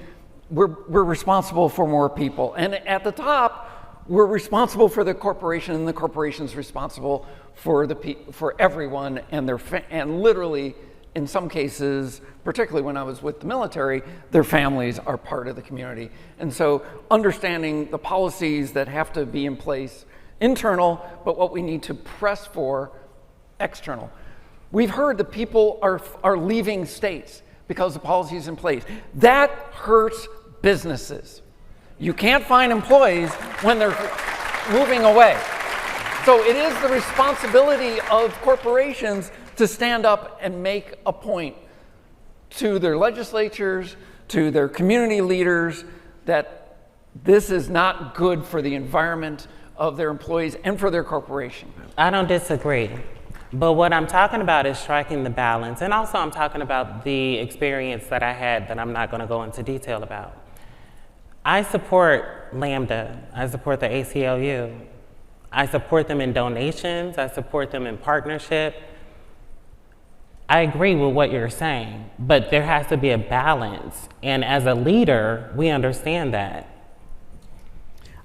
we're responsible for more people. And at the top, we're responsible for the corporation, and the corporation's responsible for everyone and and literally, in some cases, particularly when I was with the military, their families are part of the community. And so understanding the policies that have to be in place, internal, but what we need to press for, external. We've heard that people are leaving states because the policy is in place. That hurts businesses. You can't find employees when they're moving away. So it is the responsibility of corporations to stand up and make a point to their legislatures, to their community leaders, that this is not good for the environment of their employees and for their corporation. I don't disagree. But what I'm talking about is striking the balance. And also I'm talking about the experience that I had that I'm not going to go into detail about. I support support Lambda. I support the ACLU. I support them in donations. I support them in partnership. I agree with what you're saying, but there has to be a balance. And as a leader, we understand that.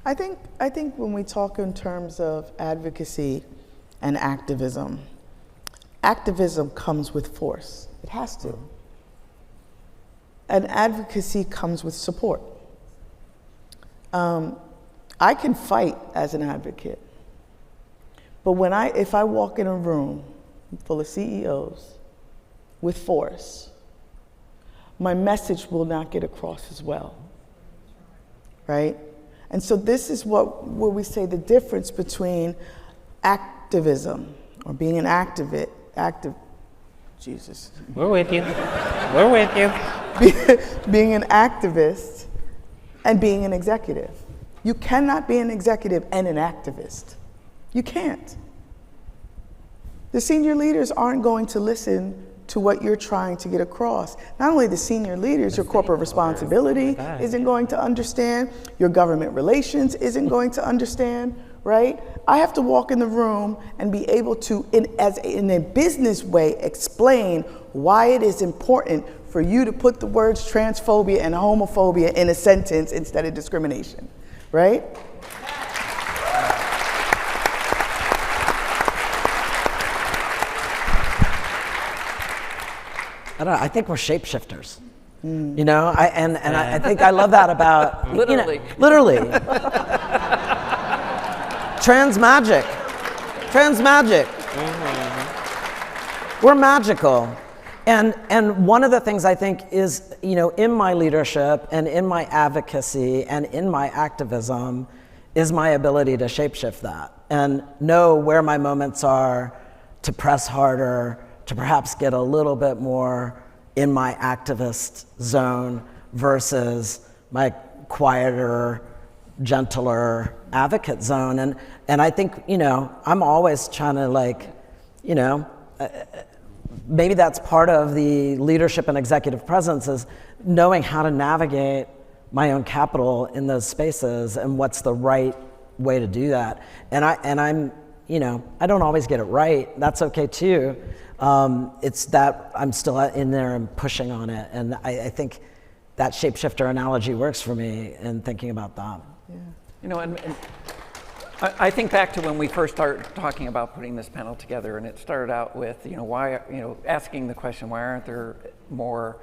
I think when we talk in terms of advocacy and activism comes with force. It has to. And advocacy comes with support. I can fight as an advocate, but if I walk in a room full of CEOs with force, my message will not get across as well, right? And so this is where we say the difference between activism or being an Jesus. We're with you. We're with you. Being an activist and being an executive. You cannot be an executive and an activist. You can't. The senior leaders aren't going to listen to what you're trying to get across. Not only the senior leaders, your corporate responsibility isn't going to understand, your government relations isn't going to understand, right? I have to walk in the room and be able to, in a business way, explain why it is important for you to put the words transphobia and homophobia in a sentence instead of discrimination, right? I don't know, I think we're shapeshifters. You know, I think I love that about Literally. Literally. Trans magic. We're magical. And one of the things I think is, you know, in my leadership and in my advocacy and in my activism is my ability to shapeshift that and know where my moments are to press harder, to perhaps get a little bit more in my activist zone versus my quieter, gentler advocate zone. And I think, you know, I'm always trying to, like, you know, maybe that's part of the leadership and executive presence is knowing how to navigate my own capital in those spaces and what's the right way to do that. And I'm, you know, I don't always get it right. That's okay too. It's that I'm still in there and pushing on it. And I think that shapeshifter analogy works for me in thinking about that. Yeah. You know, and I think back to when we first started talking about putting this panel together, and it started out with, you know, why, you know, asking the question, why aren't there more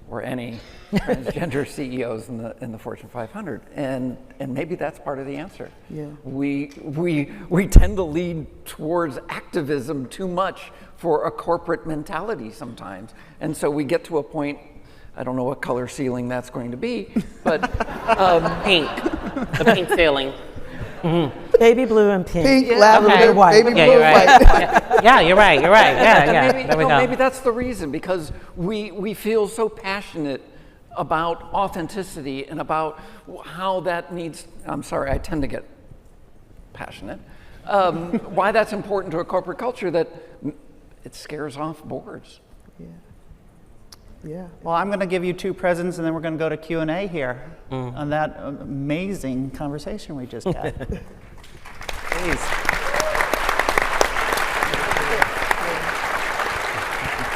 or any transgender CEOs in the Fortune 500? And maybe that's part of the answer. Yeah. We tend to lead towards activism too much for a corporate mentality sometimes, and so we get to a point. I don't know what color ceiling that's going to be, but Pink. The pink ceiling. Mm-hmm. Baby blue and pink. Pink, Yeah, lavender, okay. white. Baby Yeah, blue, you're right. white. Yeah, you're right. You're right. Yeah. Maybe, There we go. maybe that's the reason, because we feel so passionate about authenticity and about how that needs. I'm sorry, I tend to get passionate. Why that's important to a corporate culture that it scares off boards. Yeah. Yeah. Well, I'm going to give you two presents, and then we're going to go to Q&A here on that amazing conversation we just had. Please.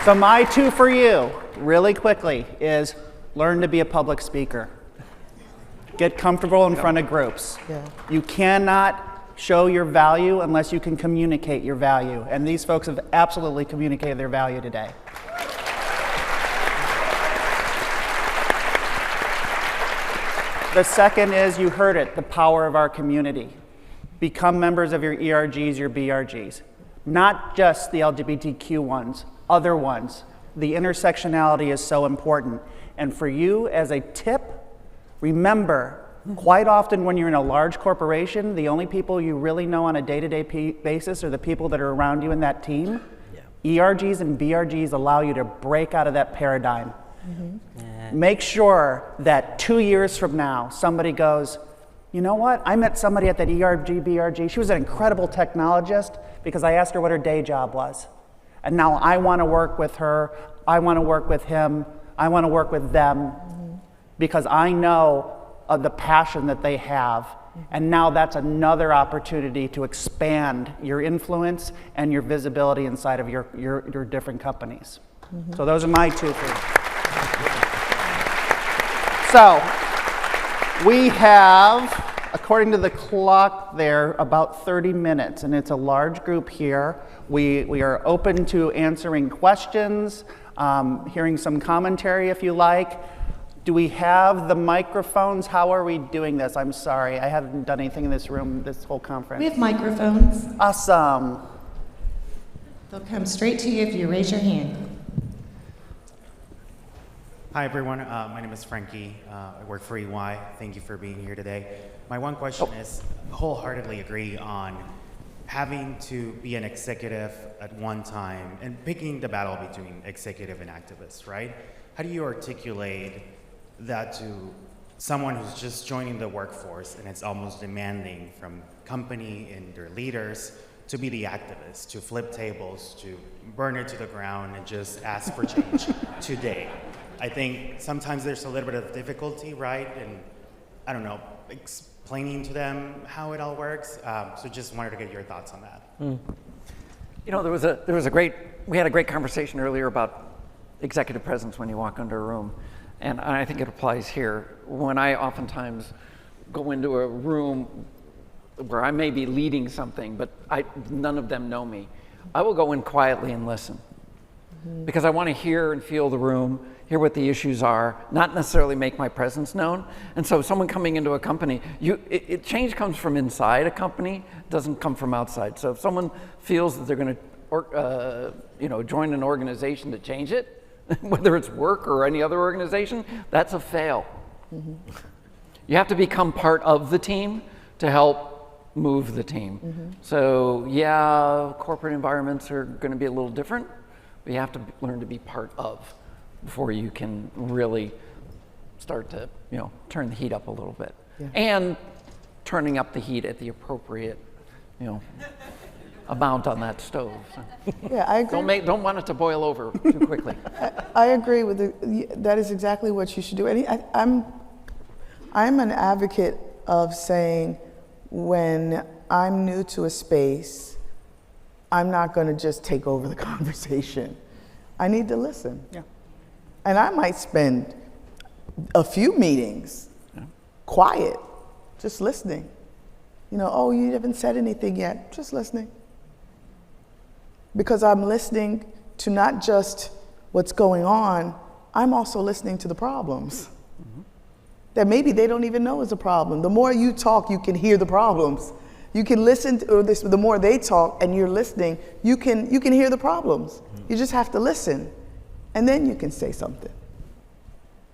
So my two for you, really quickly, is learn to be a public speaker. Get comfortable in front of groups. Yeah. You cannot show your value unless you can communicate your value, and these folks have absolutely communicated their value today. The second is, you heard it, the power of our community. Become members of your ERGs, your BRGs. Not just the LGBTQ ones, other ones. The intersectionality is so important. And for you, as a tip, remember, quite often when you're in a large corporation, the only people you really know on a day-to-day basis are the people that are around you in that team. Yeah. ERGs and BRGs allow you to break out of that paradigm. Mm-hmm. Yeah. Make sure that 2 years from now, somebody goes, you know what? I met somebody at that ERG, BRG. She was an incredible technologist because I asked her what her day job was. And now I want to work with her. I want to work with him. I want to work with them because I know of the passion that they have. And now that's another opportunity to expand your influence and your visibility inside of your different companies. So those are my two things. So we have, according to the clock there, about 30 minutes, and it's a large group here. We are open to answering questions, hearing some commentary if you like. Do we have the microphones? How are we doing this? I'm sorry, I haven't done anything in this room this whole conference. We have microphones. Awesome. They'll come straight to you if you raise your hand. Hi everyone, my name is Frankie. I work for EY. Thank you for being here today. My one question is, wholeheartedly agree on having to be an executive at one time and picking the battle between executive and activist, right? How do you articulate that to someone who's just joining the workforce and it's almost demanding from company and their leaders to be the activist, to flip tables, to burn it to the ground and just ask for change today? I think sometimes there's a little bit of difficulty, right? And I don't know, explaining to them how it all works. So just wanted to get your thoughts on that. You know, we had a great conversation earlier about executive presence when you walk into a room. And I think it applies here. When I oftentimes go into a room where I may be leading something, but none of them know me, I will go in quietly and listen. Because I want to hear and feel the room, hear what the issues are, not necessarily make my presence known. And so someone coming into a company, change comes from inside a company, doesn't come from outside. So if someone feels that they're going to join an organization to change it, whether it's work or any other organization, that's a fail. You have to become part of the team to help move the team. So yeah, corporate environments are going to be a little different, but you have to learn to be part of before you can really start to turn the heat up a little bit. And turning up the heat at the appropriate amount on that stove. Yeah, I agree. Don't want it to boil over too quickly. I agree with that is exactly what you should do. And I'm an advocate of saying when I'm new to a space, I'm not going to just take over the conversation. I need to listen. Yeah. And I might spend a few meetings quiet, just listening. Oh, you haven't said anything yet, just listening. Because I'm listening to not just what's going on, I'm also listening to the problems that maybe they don't even know is a problem. The more you talk, you can hear the problems. You can listen to, the more they talk and you're listening, you can hear the problems. You just have to listen, and then you can say something.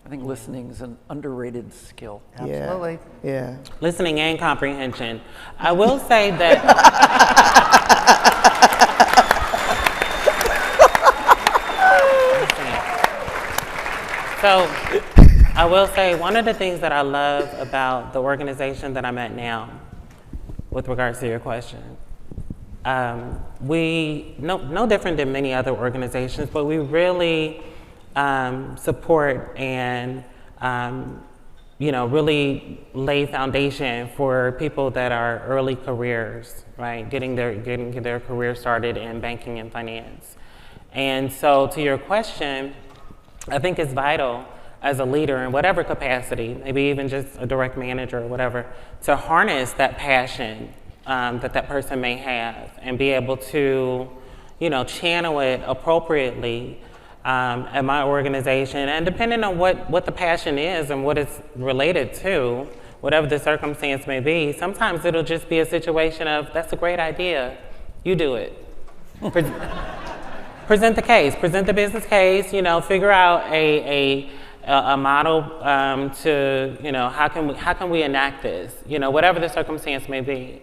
I think listening is an underrated skill. Absolutely. Yeah. Listening and comprehension. I will say that. So I will say one of the things that I love about the organization that I'm at now, with regards to your question, we no different than many other organizations, but we really support and really lay foundation for people that are early careers, right? Getting their career started in banking and finance. And so to your question, I think it's vital as a leader in whatever capacity, maybe even just a direct manager or whatever, to harness that passion that person may have and be able to, channel it appropriately at my organization. And depending on what the passion is and what it's related to, whatever the circumstance may be, sometimes it'll just be a situation of, that's a great idea, you do it. Present the case, present the business case, figure out a model to, how can we enact this, whatever the circumstance may be.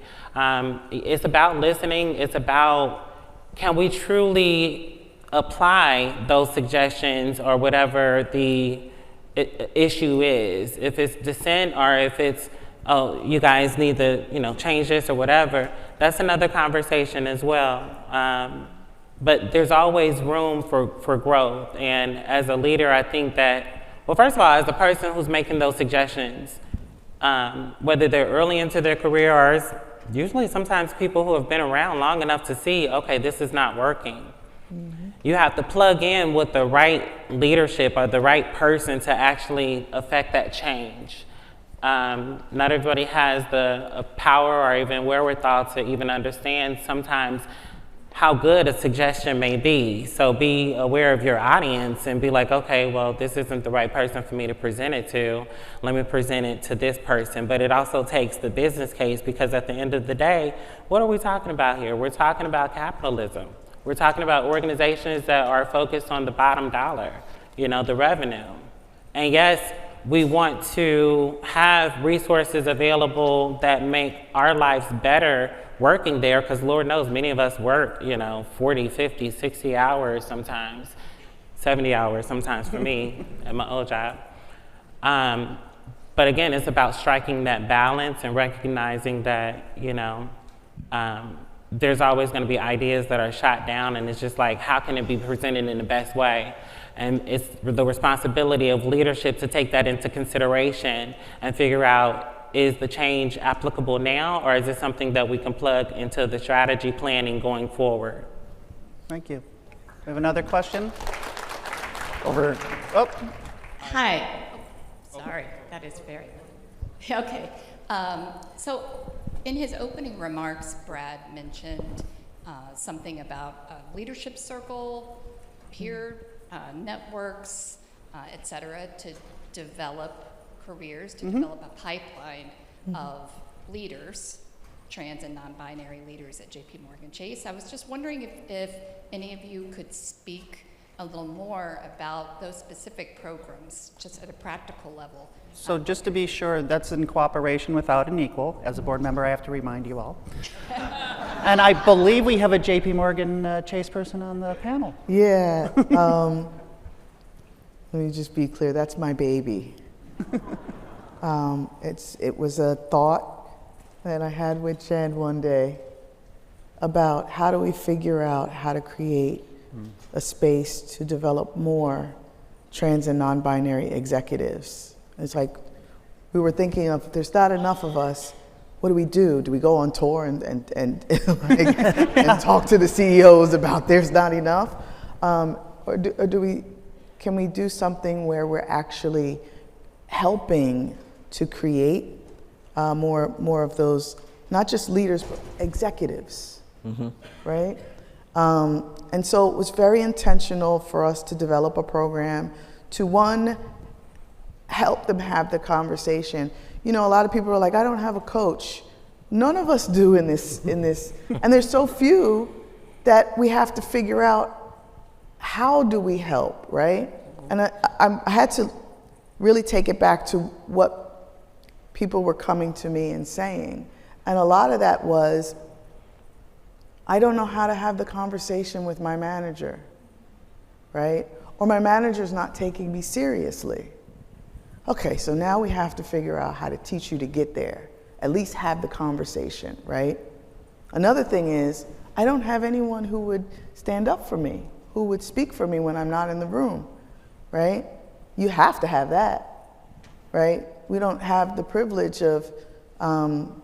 It's about listening, it's about, can we truly apply those suggestions or whatever the issue is. If it's dissent or if it's, oh, you guys need to, change this or whatever, that's another conversation as well. But there's always room for growth. And as a leader, I think that, well, first of all, as the person who's making those suggestions, whether they're early into their career or usually sometimes people who have been around long enough to see, okay, this is not working. You have to plug in with the right leadership or the right person to actually affect that change. Not everybody has the power or even wherewithal to even understand sometimes how good a suggestion may be. So be aware of your audience and be like, okay, well, this isn't the right person for me to present it to. Let me present it to this person. But it also takes the business case, because at the end of the day, what are we talking about here? We're talking about capitalism. We're talking about organizations that are focused on the bottom dollar, you know, the revenue. And yes, we want to have resources available that make our lives better working there, because Lord knows many of us work, you know, 40, 50, 60 hours sometimes, 70 hours sometimes for me at my old job. But again, it's about striking that balance and recognizing that, you know, there's always going to be ideas that are shot down, and it's just like, how can it be presented in the best way? And it's the responsibility of leadership to take that into consideration and figure out, is the change applicable now, or is it something that we can plug into the strategy planning going forward? Thank you. We have another question? Over. Oh, Hi. Oh, sorry, that is very. Okay. So, in his opening remarks, Brad mentioned something about a leadership circle, peer networks, et cetera, to develop careers, to develop a pipeline of leaders, trans and non-binary leaders at JP Morgan Chase. I was just wondering if any of you could speak a little more about those specific programs, just at a practical level. so just to be sure, that's in cooperation with Out and Equal. As a board member, I have to remind you all. And I believe we have a JP Morgan Chase person on the panel. Yeah. Let me just be clear. That's my baby. It was a thought that I had with Jen one day about how do we figure out how to create a space to develop more trans and non-binary executives. It's like we were thinking of, there's not enough of us. What do we do? Do we go on tour and and talk to the CEOs about there's not enough? Or can we do something where we're actually helping to create more of those, not just leaders, but executives, right? And so it was very intentional for us to develop a program to, one, help them have the conversation. You know, a lot of people are like, I don't have a coach. None of us do in this, and there's so few that we have to figure out, how do we help, right? And I had to really take it back to what people were coming to me and saying. And a lot of that was, I don't know how to have the conversation with my manager, right? Or my manager's not taking me seriously. Okay, so now we have to figure out how to teach you to get there. At least have the conversation, right? Another thing is, I don't have anyone who would stand up for me, who would speak for me when I'm not in the room, right? You have to have that, right? We don't have the privilege of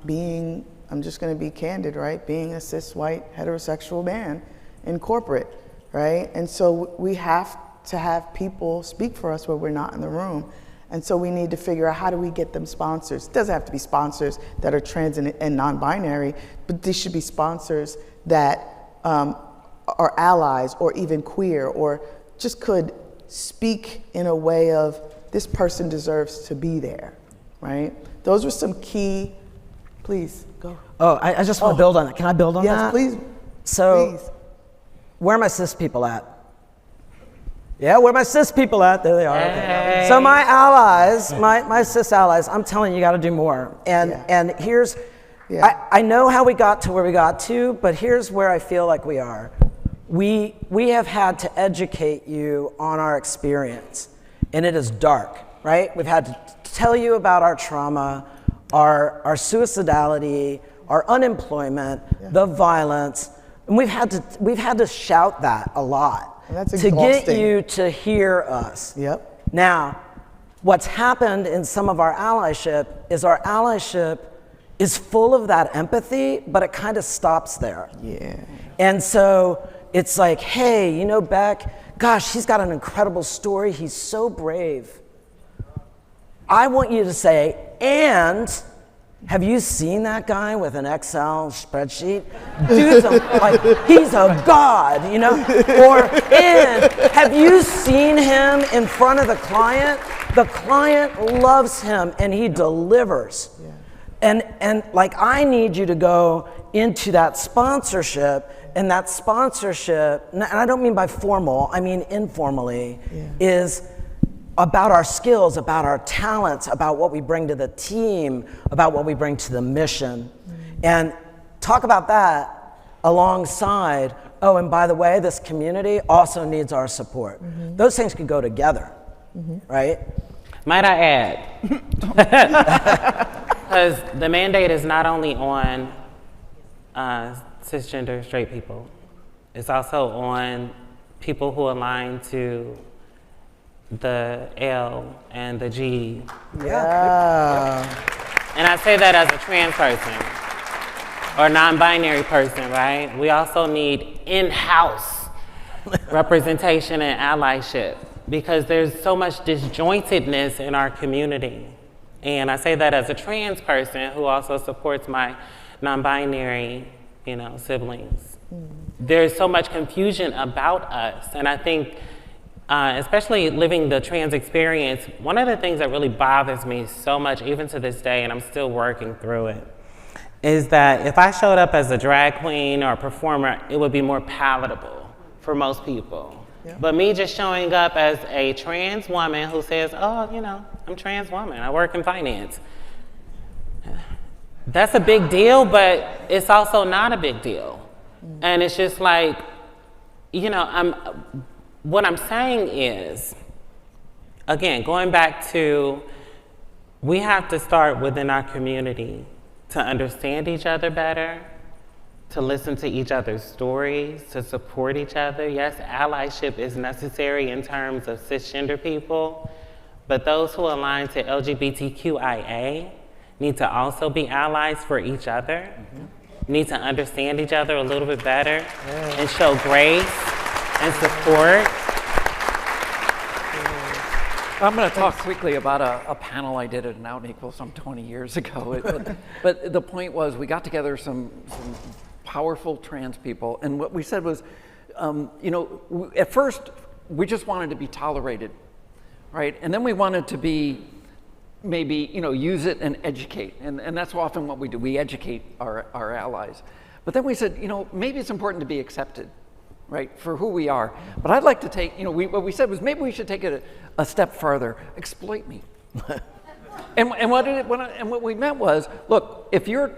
being, I'm just gonna be candid, right? Being a cis white heterosexual man in corporate, right? And so we have to have people speak for us when we're not in the room. And so we need to figure out, how do we get them sponsors? It doesn't have to be sponsors that are trans and non-binary, but these should be sponsors that are allies or even queer, or just could speak in a way of, this person deserves to be there, right? Those were some key, please, go. Oh, I just want to build on that. Can I build on that? Yes, please. So, Please. where are my cis people at? Yeah, where are my cis people at? There they are. Hey. So my allies, my cis allies, I'm telling you, you got to do more. And here's, I know how we got to where we got to, but here's where I feel like we are. We have had to educate you on our experience, and it is dark, right? We've had to tell you about our trauma, our suicidality, our unemployment, the violence, and we've had to shout that a lot. And that's to get exhausting. you to hear us. Yep. Now, what's happened in some of our allyship is full of that empathy, but it kind of stops there. Yeah. And so it's like, hey, you know, Beck, gosh, he's got an incredible story. He's so brave. I want you to say, and have you seen that guy with an Excel spreadsheet? Dude's like, he's a god, you know? Or, and have you seen him in front of the client? The client loves him and he delivers. Yeah. And like, I need you to go into that sponsorship, and that sponsorship, and I don't mean by formal, I mean informally, is about our skills, about our talents, about what we bring to the team, about what we bring to the mission. And talk about that alongside, oh, and by the way, this community also needs our support. Those things can go together, right? Might I add? Because the mandate is not only on cisgender straight people, it's also on people who align to the L and the G. Yeah. And I say that as a trans person or non-binary person, right? We also need in-house representation and allyship because there's so much disjointedness in our community. And I say that as a trans person who also supports my non-binary, you know, siblings. There's so much confusion about us, and I think especially living the trans experience, one of the things that really bothers me so much, even to this day, and I'm still working through it, is that if I showed up as a drag queen or a performer, it would be more palatable for most people. Yeah. But me just showing up as a trans woman who says, oh, you know, I'm a trans woman, I work in finance. That's a big deal, but it's also not a big deal. And it's just like, you know, what I'm saying is, again, going back to, we have to start within our community to understand each other better, to listen to each other's stories, to support each other. Yes, allyship is necessary in terms of cisgender people, but those who align to LGBTQIA need to also be allies for each other, need to understand each other a little bit better, and show grace and support. I'm going to talk quickly about a panel I did at an Out and Equal some 20 years ago. But the point was, we got together some powerful trans people, and what we said was, you know, at first, we just wanted to be tolerated, right? And then we wanted to be, maybe, you know, use it and educate. And that's often what we do. We educate our allies. But then we said, you know, maybe it's important to be accepted, right, for who we are. But I'd like to take, you know, what we said was maybe we should take it a step farther. Exploit me. And what we meant was, look, if you're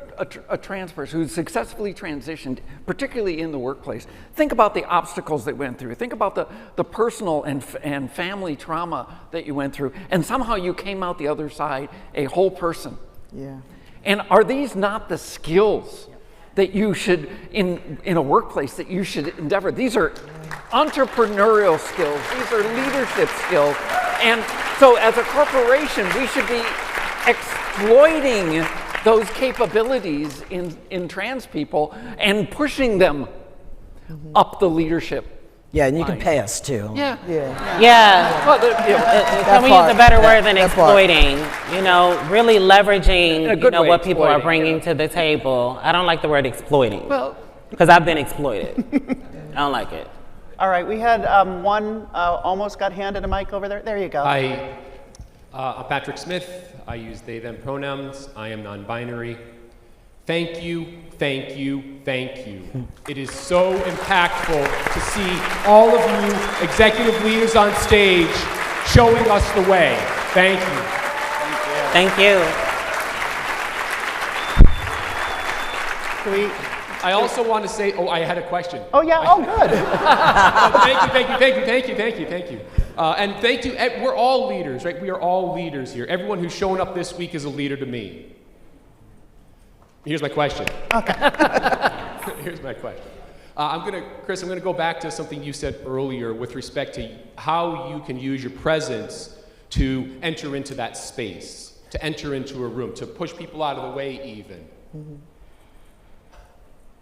a trans person who's successfully transitioned, particularly in the workplace, think about the obstacles they went through. Think about the personal and family trauma that you went through, and somehow you came out the other side a whole person. Yeah. And are these not the skills that you should, in a workplace, that you should endeavor? These are entrepreneurial skills. These are leadership skills. And so as a corporation, we should be exploiting those capabilities in trans people and pushing them up the leadership. Yeah, and you can pay us too. Yeah. Yeah. Well, can we use a better word than exploiting? You know, really leveraging, you know, what people are bringing to the table. I don't like the word exploiting. Well, because I've been exploited. I don't like it. All right, we had one almost got handed a mic over there. There you go. Hi, I'm Patrick Smith. I use they, them pronouns. I am non-binary. Thank you, thank you, thank you. It is so impactful to see all of you executive leaders on stage showing us the way. Thank you. Thank you. I also want to say, I had a question. Oh yeah, oh good. Thank you. And thank you, we're all leaders, right? We are all leaders here. Everyone who's shown up this week is a leader to me. Here's my question. Okay. Here's my question. Chris, I'm gonna go back to something you said earlier with respect to how you can use your presence to enter into that space, to enter into a room, to push people out of the way even.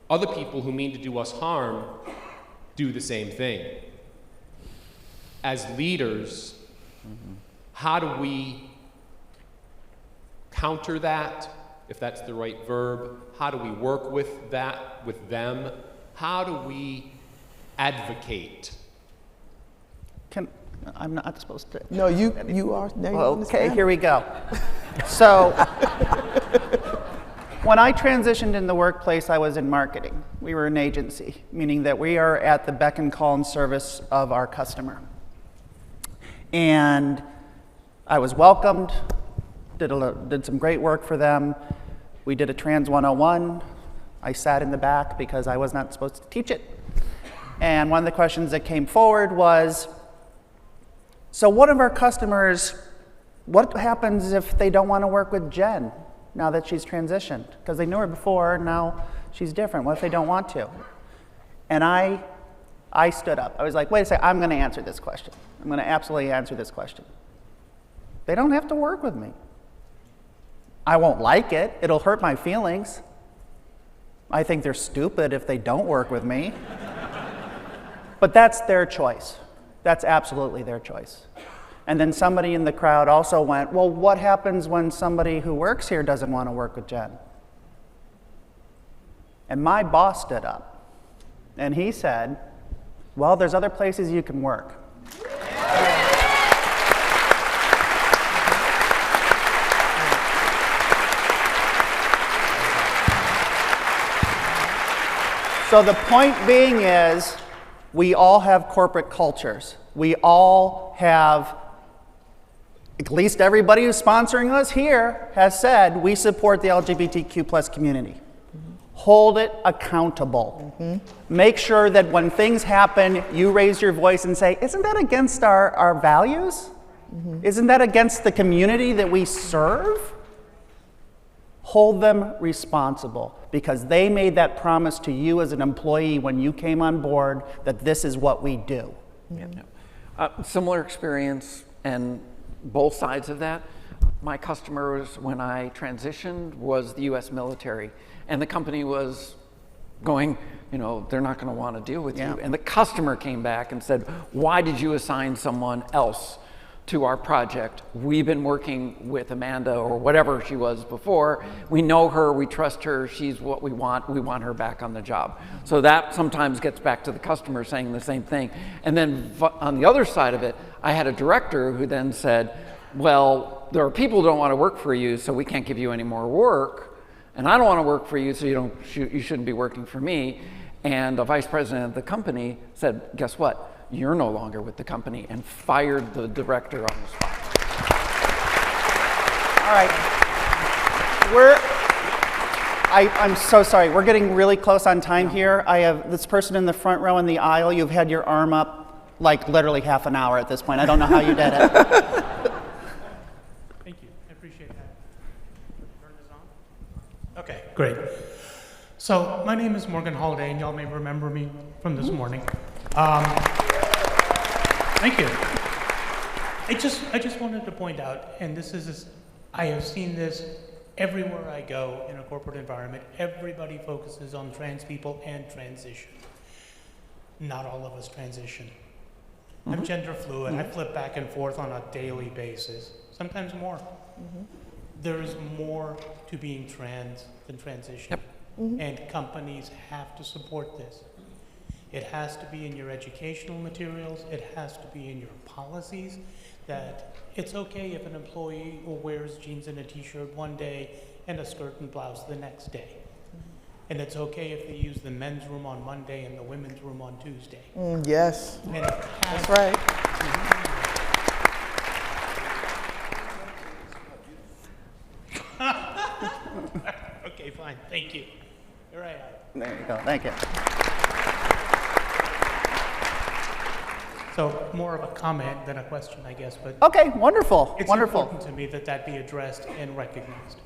Other people who mean to do us harm do the same thing. As leaders, how do we counter that, if that's the right verb? How do we work with that, with them? How do we advocate? I'm not supposed to. No, you are. Now you Okay, understand. here we go. So, when I transitioned in the workplace, I was in marketing. We were an agency, meaning that we are at the beck and call and service of our customer. And I was welcomed, did some great work for them. We did a Trans 101. I sat in the back because I was not supposed to teach it. And one of the questions that came forward was, so one of our customers, what happens if they don't want to work with Jen now that she's transitioned? Because they knew her before, now she's different. What if they don't want to? And I stood up. I was like, wait a second, I'm going to answer this question. I'm going to absolutely answer this question. They don't have to work with me. I won't like it. It'll hurt my feelings. I think they're stupid if they don't work with me. But that's their choice. That's absolutely their choice. And then somebody in the crowd also went, well, what happens when somebody who works here doesn't want to work with Jen? And my boss stood up. And he said, well, there's other places you can work. So the point being is, we all have corporate cultures. We all have, at least everybody who's sponsoring us here has said, we support the LGBTQ plus community. Hold it accountable. Make sure that when things happen, you raise your voice and say, isn't that against our values? Isn't that against the community that we serve? Hold them responsible, because they made that promise to you as an employee when you came on board that this is what we do. Similar experience, and both sides of that. My customers, when I transitioned, was the US military, and the company was going, they're not going to want to deal with you. And the customer came back and said, why did you assign someone else to our project? We've been working with Amanda, or whatever she was before. We know her, we trust her, she's what we want her back on the job. So that sometimes gets back to the customer saying the same thing. And then on the other side of it, I had a director who then said, well, there are people who don't want to work for you, so we can't give you any more work. And I don't want to work for you, so you shouldn't be working for me. And the vice president of the company said, guess what? You're no longer with the company, and fired the director on the spot. All right. I'm so sorry. We're getting really close on time here. I have this person in the front row in the aisle. You've had your arm up like literally half an hour at this point. I don't know how you did it. Thank you. I appreciate that. Turn this on? Okay, great. So my name is Morgan Holiday, and y'all may remember me from this morning. Thank you. I just wanted to point out, and I have seen this everywhere I go in a corporate environment. Everybody focuses on trans people and transition. Not all of us transition. I'm gender fluid. I flip back and forth on a daily basis, sometimes more. There is more to being trans than transition. And companies have to support this. It has to be in your educational materials. It has to be in your policies, that it's okay if an employee wears jeans and a t-shirt one day and a skirt and blouse the next day. And it's okay if they use the men's room on Monday and the women's room on Tuesday. Yes, And that's right. Okay, fine. Thank you. Here I am. There you go. Thank you. So more of a comment than a question, I guess, but Okay, wonderful. it's Wonderful. important to me that be addressed and recognized.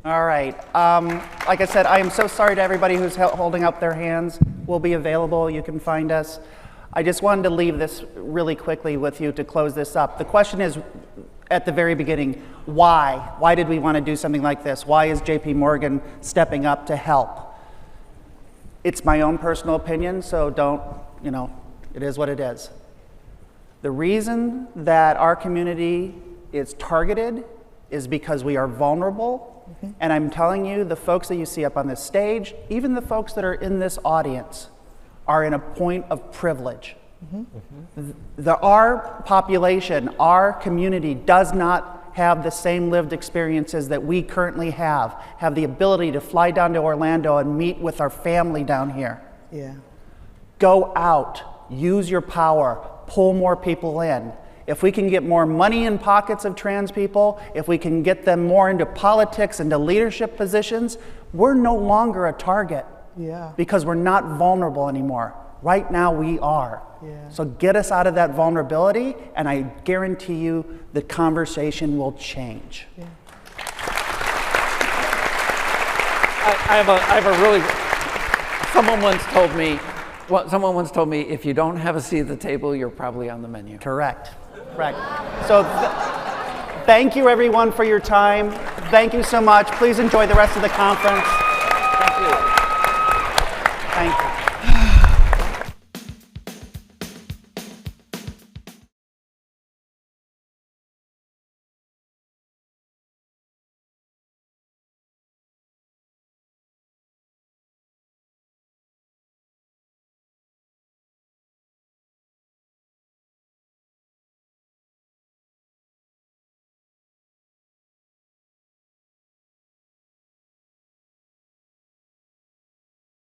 All right. Like I said, I am so sorry to everybody who's holding up their hands. We'll be available. You can find us. I just wanted to leave this really quickly with you to close this up. The question is, at the very beginning, why? Why did we want to do something like this? Why is JP Morgan stepping up to help? It's my own personal opinion, so don't, it is what it is. The reason that our community is targeted is because we are vulnerable. And I'm telling you, the folks that you see up on this stage, even the folks that are in this audience, are in a point of privilege. Our population, our community does not have the same lived experiences that we currently have the ability to fly down to Orlando and meet with our family down here. Yeah. Go out, use your power, pull more people in. If we can get more money in pockets of trans people, if we can get them more into politics, into leadership positions, we're no longer a target. Yeah. Because we're not vulnerable anymore. Right now we are. Yeah. So get us out of that vulnerability, and I guarantee you the conversation will change. Yeah. I have a really, someone once told me, if you don't have a seat at the table, you're probably on the menu. Correct. So thank you everyone for your time. Thank you so much. Please enjoy the rest of the conference. Thank you. Thank you.